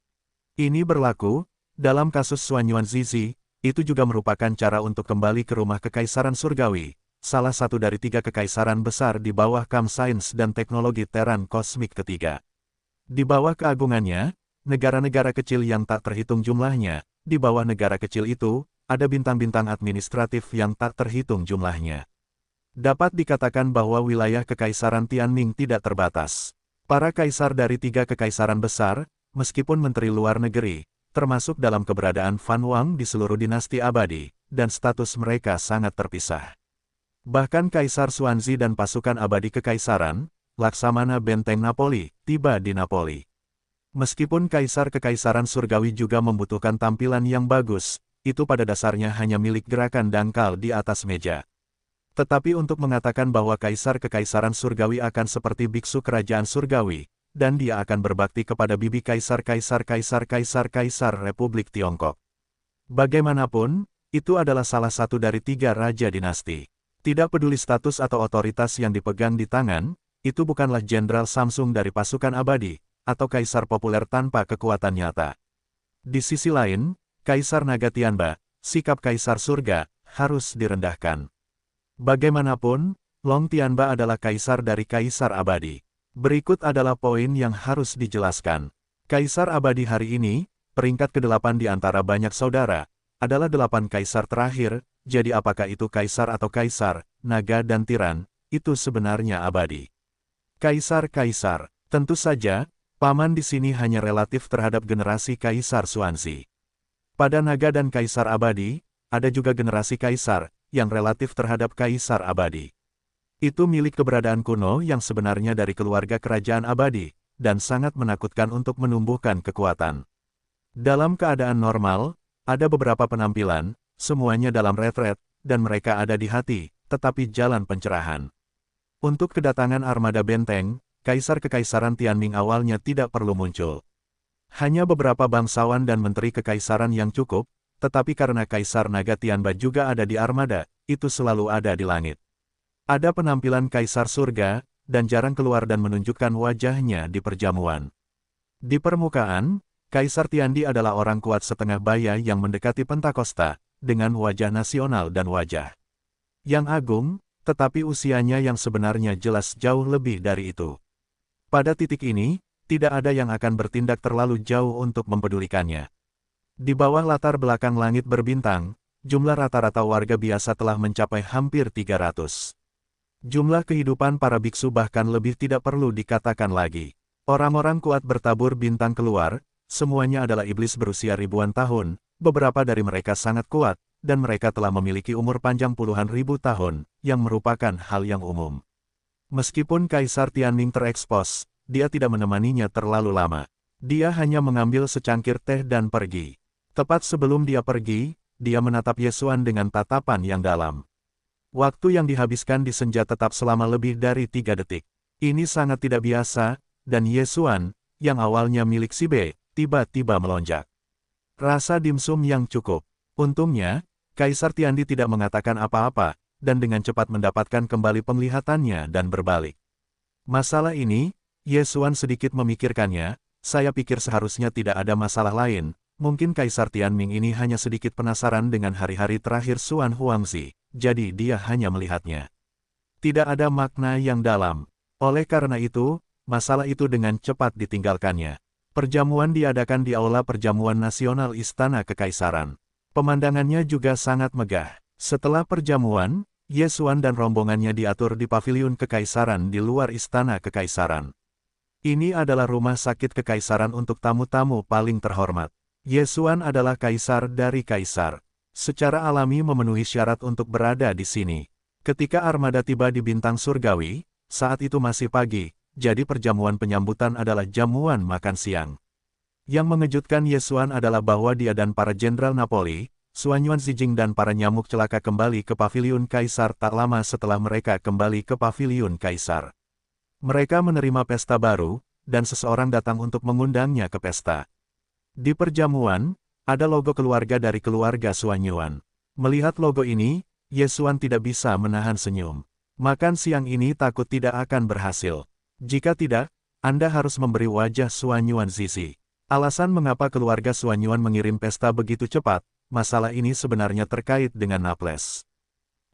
Ini berlaku, dalam kasus Xuanyuan Zizi, itu juga merupakan cara untuk kembali ke rumah Kekaisaran Surgawi, salah satu dari 3 kekaisaran besar di bawah Kam Sains dan Teknologi Teran Kosmik ketiga. Di bawah keagungannya, negara-negara kecil yang tak terhitung jumlahnya, di bawah negara kecil itu, ada bintang-bintang administratif yang tak terhitung jumlahnya. Dapat dikatakan bahwa wilayah Kekaisaran Tianming tidak terbatas. Para kaisar dari 3 kekaisaran besar, meskipun menteri luar negeri, termasuk dalam keberadaan Fan Wang di seluruh dinasti abadi, dan status mereka sangat terpisah. Bahkan Kaisar Xuanzi dan pasukan abadi kekaisaran, Laksamana Benteng Napoli, tiba di Napoli. Meskipun Kaisar Kekaisaran Surgawi juga membutuhkan tampilan yang bagus, itu pada dasarnya hanya milik gerakan dangkal di atas meja. Tetapi untuk mengatakan bahwa Kaisar Kekaisaran Surgawi akan seperti biksu kerajaan surgawi, dan dia akan berbakti kepada bibi Kaisar Republik Tiongkok. Bagaimanapun, itu adalah salah satu dari 3 raja dinasti. Tidak peduli status atau otoritas yang dipegang di tangan, itu bukanlah Jenderal Samsung dari pasukan abadi, atau kaisar populer tanpa kekuatan nyata. Di sisi lain, Kaisar Naga Tianba, sikap Kaisar Surga, harus direndahkan. Bagaimanapun, Long Tianba adalah kaisar dari kaisar abadi. Berikut adalah poin yang harus dijelaskan. Kaisar abadi hari ini, peringkat ke-8 di antara banyak saudara, adalah 8 kaisar terakhir, jadi apakah itu kaisar atau kaisar, naga dan tiran, itu sebenarnya abadi. Kaisar-kaisar, tentu saja, paman di sini hanya relatif terhadap generasi Kaisar Xuanzi. Pada naga dan kaisar abadi, ada juga generasi kaisar, yang relatif terhadap kaisar abadi. Itu milik keberadaan kuno yang sebenarnya dari keluarga kerajaan abadi, dan sangat menakutkan untuk menumbuhkan kekuatan. Dalam keadaan normal, ada beberapa penampilan, semuanya dalam retret, dan mereka ada di hati, tetapi jalan pencerahan. Untuk kedatangan armada benteng, Kaisar Kekaisaran Tianming awalnya tidak perlu muncul. Hanya beberapa bangsawan dan menteri kekaisaran yang cukup, tetapi karena Kaisar Naga Tianba juga ada di armada, itu selalu ada di langit. Ada penampilan Kaisar Surga, dan jarang keluar dan menunjukkan wajahnya di perjamuan. Di permukaan, Kaisar Tiandi adalah orang kuat setengah baya yang mendekati Pentakosta, dengan wajah nasional dan wajah yang agung, tetapi usianya yang sebenarnya jelas jauh lebih dari itu. Pada titik ini, tidak ada yang akan bertindak terlalu jauh untuk mempedulikannya. Di bawah latar belakang langit berbintang, jumlah rata-rata warga biasa telah mencapai hampir 300. Jumlah kehidupan para biksu bahkan lebih tidak perlu dikatakan lagi. Orang-orang kuat bertabur bintang keluar, semuanya adalah iblis berusia ribuan tahun, beberapa dari mereka sangat kuat, dan mereka telah memiliki umur panjang puluhan ribu tahun, yang merupakan hal yang umum. Meskipun Kaisar Tianming terekspos, dia tidak menemaninya terlalu lama. Dia hanya mengambil secangkir teh dan pergi. Tepat sebelum dia pergi, dia menatap Yesuan dengan tatapan yang dalam. Waktu yang dihabiskan di senja tetap selama lebih dari 3 detik. Ini sangat tidak biasa, dan Yesuan, yang awalnya milik si B, tiba-tiba melonjak. Rasa dimsum yang cukup. Untungnya, Kaisar Tiandi tidak mengatakan apa-apa, dan dengan cepat mendapatkan kembali penglihatannya dan berbalik. Masalah ini, Yesuan sedikit memikirkannya, saya pikir seharusnya tidak ada masalah lain. Mungkin Kaisar Tianming ini hanya sedikit penasaran dengan hari-hari terakhir Xuan Huangzi, jadi dia hanya melihatnya. Tidak ada makna yang dalam. Oleh karena itu, masalah itu dengan cepat ditinggalkannya. Perjamuan diadakan di Aula Perjamuan Nasional Istana Kekaisaran. Pemandangannya juga sangat megah. Setelah perjamuan, Yesuan dan rombongannya diatur di paviliun Kekaisaran di luar Istana Kekaisaran. Ini adalah rumah sakit Kekaisaran untuk tamu-tamu paling terhormat. Yesuan adalah kaisar dari kaisar. Secara alami memenuhi syarat untuk berada di sini. Ketika armada tiba di bintang surgawi, saat itu masih pagi, jadi perjamuan penyambutan adalah jamuan makan siang. Yang mengejutkan Yesuan adalah bahwa dia dan para jenderal Napoli, Xuanyuan Zijing dan para nyamuk celaka kembali ke paviliun kaisar tak lama setelah mereka kembali ke paviliun kaisar. Mereka menerima pesta baru, dan seseorang datang untuk mengundangnya ke pesta. Di perjamuan, ada logo keluarga dari keluarga Xuanyuan. Melihat logo ini, Yesuan tidak bisa menahan senyum. Makan siang ini takut tidak akan berhasil. Jika tidak, Anda harus memberi wajah Suanyuan Zizi. Alasan mengapa keluarga Suanyuan mengirim pesta begitu cepat, masalah ini sebenarnya terkait dengan Naples.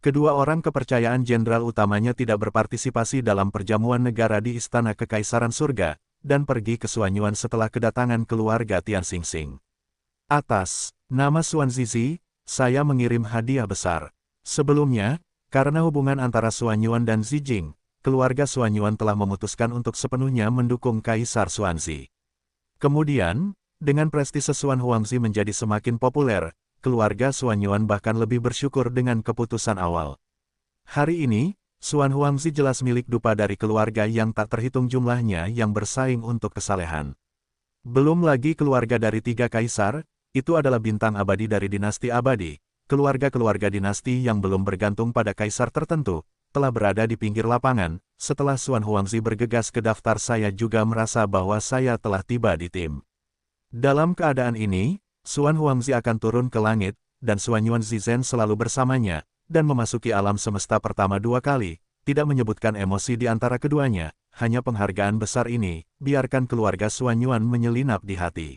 Kedua orang kepercayaan jenderal utamanya tidak berpartisipasi dalam perjamuan negara di Istana Kekaisaran Surga, dan pergi ke Suanyuan setelah kedatangan keluarga Tian Xingxing. Atas nama Suan Zizi, saya mengirim hadiah besar. Sebelumnya, karena hubungan antara Suanyuan dan Zijing, keluarga Suanyuan telah memutuskan untuk sepenuhnya mendukung Kaisar Xuanzi. Kemudian, dengan prestise Suan Huangzi menjadi semakin populer, keluarga Suanyuan bahkan lebih bersyukur dengan keputusan awal. Hari ini, Suan Huangzi jelas milik dupa dari keluarga yang tak terhitung jumlahnya yang bersaing untuk kesalehan. Belum lagi keluarga dari 3 kaisar, itu adalah bintang abadi dari dinasti abadi. Keluarga-keluarga dinasti yang belum bergantung pada kaisar tertentu, telah berada di pinggir lapangan. Setelah Suan Huangzi bergegas ke daftar, saya juga merasa bahwa saya telah tiba di tim. Dalam keadaan ini, Suan Huangzi akan turun ke langit, dan Suanyuan Zizhen selalu bersamanya, dan memasuki alam semesta pertama 2 kali, tidak menyebutkan emosi di antara keduanya, hanya penghargaan besar ini, biarkan keluarga Suanyuan menyelinap di hati.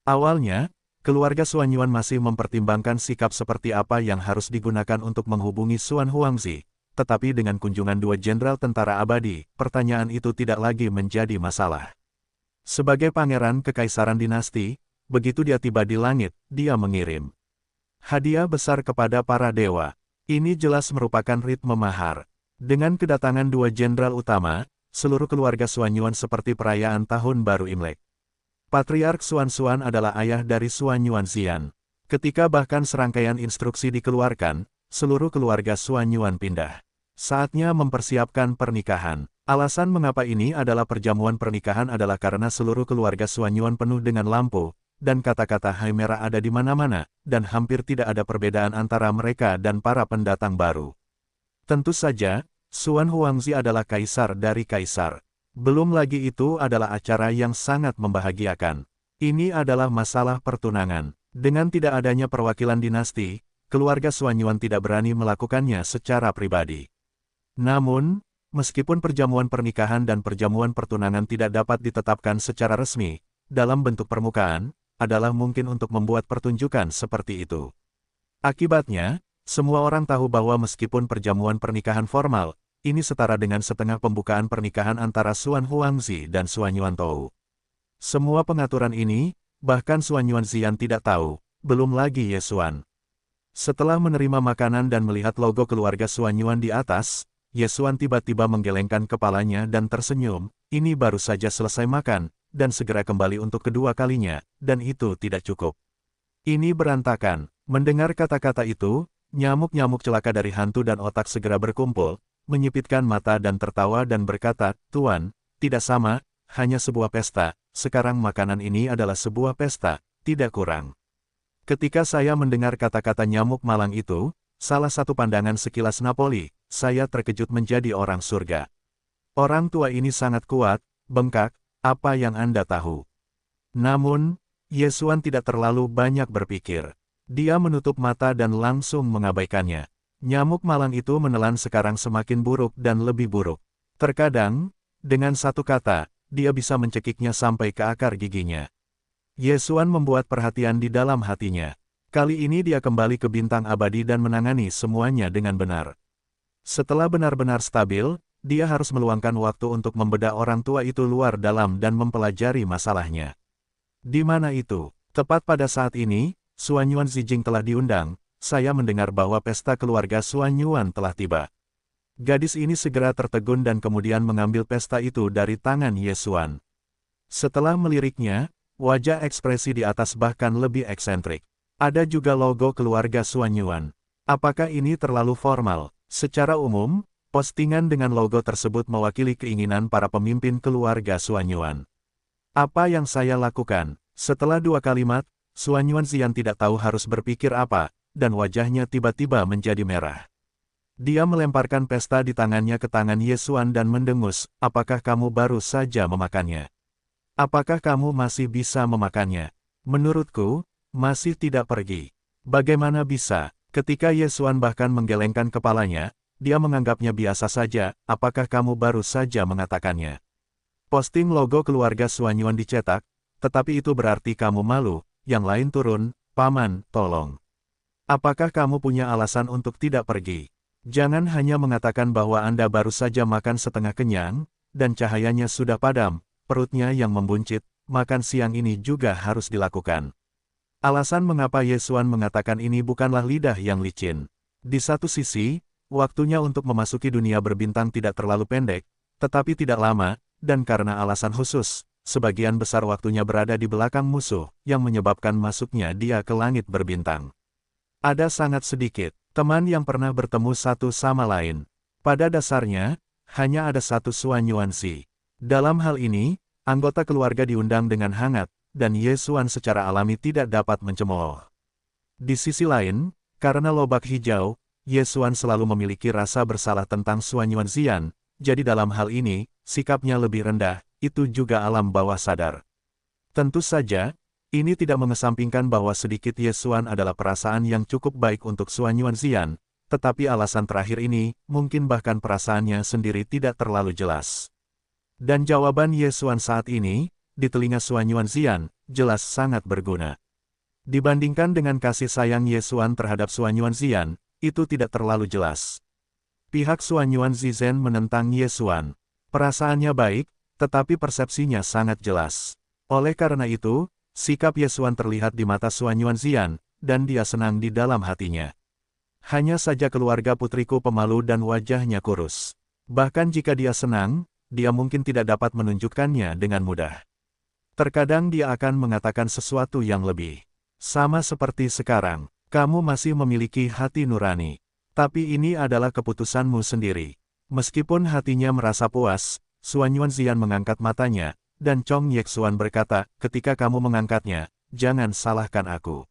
Awalnya, keluarga Suanyuan masih mempertimbangkan sikap seperti apa yang harus digunakan untuk menghubungi Suan Huangzi, tetapi dengan kunjungan 2 jenderal tentara abadi, pertanyaan itu tidak lagi menjadi masalah. Sebagai pangeran kekaisaran dinasti, begitu dia tiba di langit, dia mengirim hadiah besar kepada para dewa. Ini jelas merupakan ritme mahar. Dengan kedatangan 2 jenderal utama, seluruh keluarga Suanyuan seperti perayaan Tahun Baru Imlek. Patriark Xuan adalah ayah dari Suanyuan Xian. Ketika bahkan serangkaian instruksi dikeluarkan, seluruh keluarga Suanyuan pindah. Saatnya mempersiapkan pernikahan. Alasan mengapa ini adalah perjamuan pernikahan adalah karena seluruh keluarga Suanyuan penuh dengan lampu, dan kata-kata Hai merah ada di mana-mana, dan hampir tidak ada perbedaan antara mereka dan para pendatang baru. Tentu saja, Suan Huangzi adalah kaisar dari kaisar. Belum lagi itu adalah acara yang sangat membahagiakan. Ini adalah masalah pertunangan. Dengan tidak adanya perwakilan dinasti, keluarga Suanyuan tidak berani melakukannya secara pribadi. Namun, meskipun perjamuan pernikahan dan perjamuan pertunangan tidak dapat ditetapkan secara resmi, dalam bentuk permukaan, adalah mungkin untuk membuat pertunjukan seperti itu. Akibatnya, semua orang tahu bahwa meskipun perjamuan pernikahan formal, ini setara dengan setengah pembukaan pernikahan antara Suan Huangzi dan Suanyuan Tou. Semua pengaturan ini, bahkan Suanyuan Xian tidak tahu, belum lagi Ye Xuan. Setelah menerima makanan dan melihat logo keluarga Suanyuan di atas, Ye Xuan tiba-tiba menggelengkan kepalanya dan tersenyum. Ini baru saja selesai makan, dan segera kembali untuk kedua kalinya, dan itu tidak cukup. Ini berantakan. Mendengar kata-kata itu, nyamuk-nyamuk celaka dari hantu dan otak segera berkumpul, menyipitkan mata dan tertawa dan berkata, Tuan, tidak sama, hanya sebuah pesta, sekarang makanan ini adalah sebuah pesta, tidak kurang. Ketika saya mendengar kata-kata nyamuk malang itu, salah satu pandangan sekilas Napoli, saya terkejut menjadi orang surga. Orang tua ini sangat kuat, bengkak, apa yang Anda tahu? Namun, Ye Xuan tidak terlalu banyak berpikir. Dia menutup mata dan langsung mengabaikannya. Nyamuk malang itu menelan sekarang semakin buruk dan lebih buruk. Terkadang, dengan satu kata, dia bisa mencekiknya sampai ke akar giginya. Ye Xuan membuat perhatian di dalam hatinya. Kali ini dia kembali ke bintang abadi dan menangani semuanya dengan benar. Setelah benar-benar stabil, dia harus meluangkan waktu untuk membedah orang tua itu luar dalam dan mempelajari masalahnya. Di mana itu? Tepat pada saat ini, Suanyuan Zijing telah diundang. Saya mendengar bahwa pesta keluarga Suanyuan telah tiba. Gadis ini segera tertegun dan kemudian mengambil pesta itu dari tangan Ye Xuan. Setelah meliriknya, wajah ekspresi di atas bahkan lebih eksentrik. Ada juga logo keluarga Suanyuan. Apakah ini terlalu formal? Secara umum, postingan dengan logo tersebut mewakili keinginan para pemimpin keluarga Suanyuan. Apa yang saya lakukan? Setelah 2 kalimat, Suanyuan Xian tidak tahu harus berpikir apa, dan wajahnya tiba-tiba menjadi merah. Dia melemparkan pesta di tangannya ke tangan Ye Xuan dan mendengus, apakah kamu baru saja memakannya? Apakah kamu masih bisa memakannya? Menurutku, masih tidak pergi. Bagaimana bisa? Ketika Ye Xuan bahkan menggelengkan kepalanya, dia menganggapnya biasa saja, apakah kamu baru saja mengatakannya? Posting logo keluarga Xuanyuan dicetak, tetapi itu berarti kamu malu, yang lain turun, paman, tolong. Apakah kamu punya alasan untuk tidak pergi? Jangan hanya mengatakan bahwa Anda baru saja makan setengah kenyang, dan cahayanya sudah padam, perutnya yang membuncit, makan siang ini juga harus dilakukan. Alasan mengapa Ye Xuan mengatakan ini bukanlah lidah yang licin. Di satu sisi, waktunya untuk memasuki dunia berbintang tidak terlalu pendek, tetapi tidak lama, dan karena alasan khusus, sebagian besar waktunya berada di belakang musuh, yang menyebabkan masuknya dia ke langit berbintang. Ada sangat sedikit teman yang pernah bertemu satu sama lain. Pada dasarnya, hanya ada satu Xuanyuan Si. Dalam hal ini, anggota keluarga diundang dengan hangat, dan Ye Xuan secara alami tidak dapat mencemooh. Di sisi lain, karena lobak hijau, Ye Xuan selalu memiliki rasa bersalah tentang Xuanyuan Xian, jadi dalam hal ini, sikapnya lebih rendah, itu juga alam bawah sadar. Tentu saja, ini tidak mengesampingkan bahwa sedikit Ye Xuan adalah perasaan yang cukup baik untuk Xuanyuan Xian, tetapi alasan terakhir ini, mungkin bahkan perasaannya sendiri tidak terlalu jelas. Dan jawaban Ye Xuan saat ini, di telinga Xuanyuan Xian, jelas sangat berguna. Dibandingkan dengan kasih sayang Ye Xuan terhadap Xuanyuan Xian, itu tidak terlalu jelas. Pihak Xuanyuan Zizhen menentang Ye Xuan. Perasaannya baik, tetapi persepsinya sangat jelas. Oleh karena itu, sikap Ye Xuan terlihat di mata Xuanyuan Xian, dan dia senang di dalam hatinya. Hanya saja keluarga putriku pemalu dan wajahnya kurus. Bahkan jika dia senang, dia mungkin tidak dapat menunjukkannya dengan mudah. Terkadang dia akan mengatakan sesuatu yang lebih. Sama seperti sekarang, kamu masih memiliki hati nurani. Tapi ini adalah keputusanmu sendiri. Meskipun hatinya merasa puas, Xuanyuan Xian mengangkat matanya, dan Chong Ye Xuan berkata, ketika kamu mengangkatnya, jangan salahkan aku.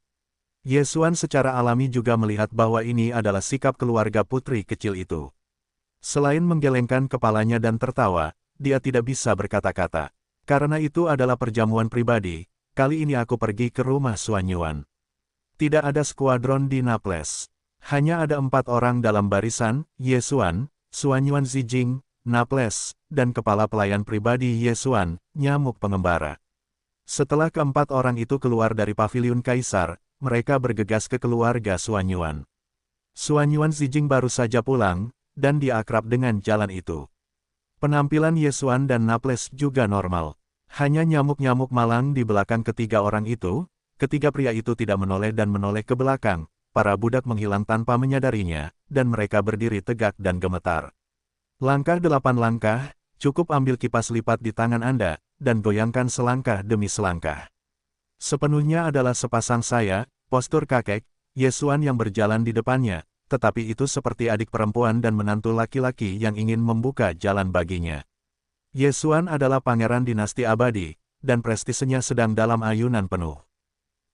Ye Xuan secara alami juga melihat bahwa ini adalah sikap keluarga putri kecil itu. Selain menggelengkan kepalanya dan tertawa, dia tidak bisa berkata-kata. Karena itu adalah perjamuan pribadi, kali ini aku pergi ke rumah Xuanyuan. Tidak ada skuadron di Naples. Hanya ada 4 orang dalam barisan, Ye Xuan, Xuanyuan Zijing, Naples, dan kepala pelayan pribadi Ye Xuan, nyamuk pengembara. Setelah keempat orang itu keluar dari paviliun kaisar, mereka bergegas ke keluarga Xuanyuan. Xuanyuan Zijing baru saja pulang, dan dia akrab dengan jalan itu. Penampilan Ye Xuan dan Naples juga normal. Hanya nyamuk-nyamuk malang di belakang ketiga orang itu, ketiga pria itu tidak menoleh dan menoleh ke belakang, para budak menghilang tanpa menyadarinya, dan mereka berdiri tegak dan gemetar. Langkah 8 langkah, cukup ambil kipas lipat di tangan Anda, dan goyangkan selangkah demi selangkah. Sepenuhnya adalah sepasang saya, postur kakek, Ye Xuan yang berjalan di depannya, tetapi itu seperti adik perempuan dan menantu laki-laki yang ingin membuka jalan baginya. Ye Xuan adalah pangeran dinasti abadi, dan prestisenya sedang dalam ayunan penuh.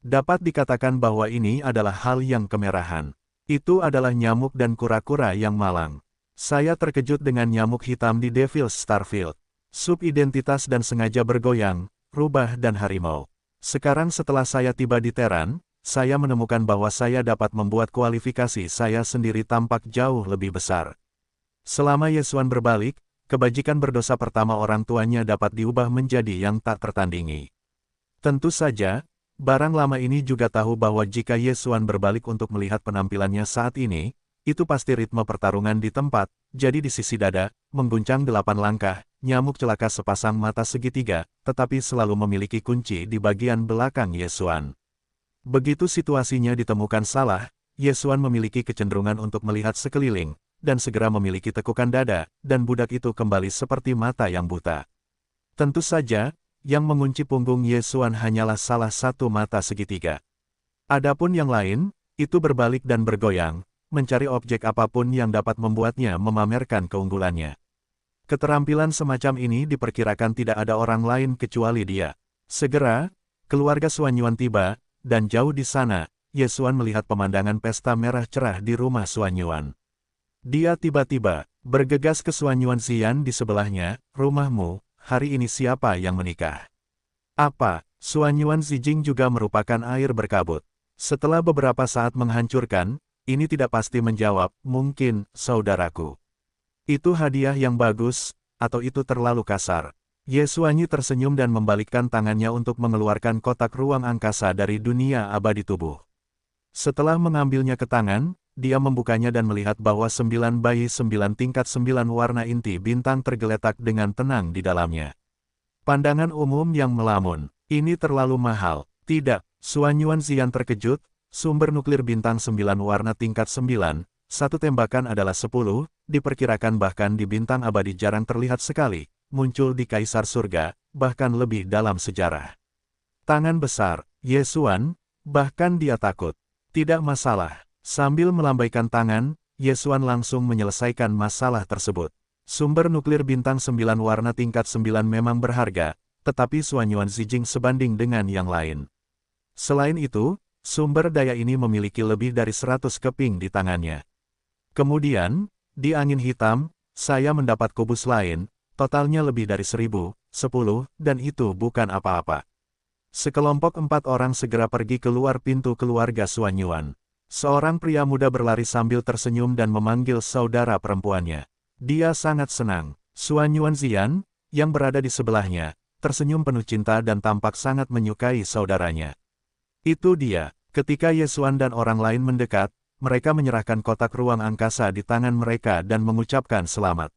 Dapat dikatakan bahwa ini adalah hal yang kemerahan. Itu adalah nyamuk dan kura-kura yang malang. Saya terkejut dengan nyamuk hitam di Devil's Starfield. Subidentitas dan sengaja bergoyang, rubah dan harimau. Sekarang setelah saya tiba di Teran, saya menemukan bahwa saya dapat membuat kualifikasi saya sendiri tampak jauh lebih besar. Selama Ye Xuan berbalik, kebajikan berdosa pertama orang tuanya dapat diubah menjadi yang tak tertandingi. Tentu saja, barang lama ini juga tahu bahwa jika Ye Xuan berbalik untuk melihat penampilannya saat ini, itu pasti ritme pertarungan di tempat, jadi di sisi dada, mengguncang 8 langkah, nyamuk celaka sepasang mata segitiga, tetapi selalu memiliki kunci di bagian belakang Ye Xuan. Begitu situasinya ditemukan salah, Ye Xuan memiliki kecenderungan untuk melihat sekeliling, dan segera memiliki tekukan dada, dan budak itu kembali seperti mata yang buta. Tentu saja, yang mengunci punggung Ye Xuan hanyalah salah satu mata segitiga. Adapun yang lain, itu berbalik dan bergoyang, mencari objek apapun yang dapat membuatnya memamerkan keunggulannya. Keterampilan semacam ini diperkirakan tidak ada orang lain kecuali dia. Segera, keluarga Xuanyuan tiba, dan jauh di sana, Ye Xuan melihat pemandangan pesta merah cerah di rumah Xuanyuan. Dia tiba-tiba bergegas ke Xuanyuan Xian di sebelahnya, rumahmu, hari ini siapa yang menikah? Apa? Xuanyuan Zijing juga merupakan air berkabut. Setelah beberapa saat menghancurkan, ini tidak pasti menjawab, mungkin, saudaraku. Itu hadiah yang bagus, atau itu terlalu kasar. Ye Xuanyi tersenyum dan membalikkan tangannya untuk mengeluarkan kotak ruang angkasa dari dunia abadi tubuh. Setelah mengambilnya ke tangan, dia membukanya dan melihat bahwa 9 bayi 9 tingkat 9 warna inti bintang tergeletak dengan tenang di dalamnya. Pandangan umum yang melamun, ini terlalu mahal. Tidak, Xuan Yuanzian terkejut, sumber nuklir bintang 9 warna tingkat 9, satu tembakan adalah 10, diperkirakan bahkan di bintang abadi jarang terlihat sekali, muncul di Kaisar Surga, bahkan lebih dalam sejarah. Tangan besar, Ye Xuan, bahkan dia takut. Tidak masalah. Sambil melambaikan tangan, Ye Xuan langsung menyelesaikan masalah tersebut. Sumber nuklir bintang 9 warna tingkat 9 memang berharga, tetapi Xuan Yuan Zijing sebanding dengan yang lain. Selain itu, sumber daya ini memiliki lebih dari 100 keping di tangannya. Kemudian, di angin hitam, saya mendapat kubus lain, totalnya lebih dari 1000, 10, dan itu bukan apa-apa. Sekelompok 4 orang segera pergi keluar pintu keluarga Xuan Yuan. Seorang pria muda berlari sambil tersenyum dan memanggil saudara perempuannya. Dia sangat senang. Xuan Yuanzian, yang berada di sebelahnya, tersenyum penuh cinta dan tampak sangat menyukai saudaranya. Itu dia. Ketika Ye Xuan dan orang lain mendekat, mereka menyerahkan kotak ruang angkasa di tangan mereka dan mengucapkan selamat.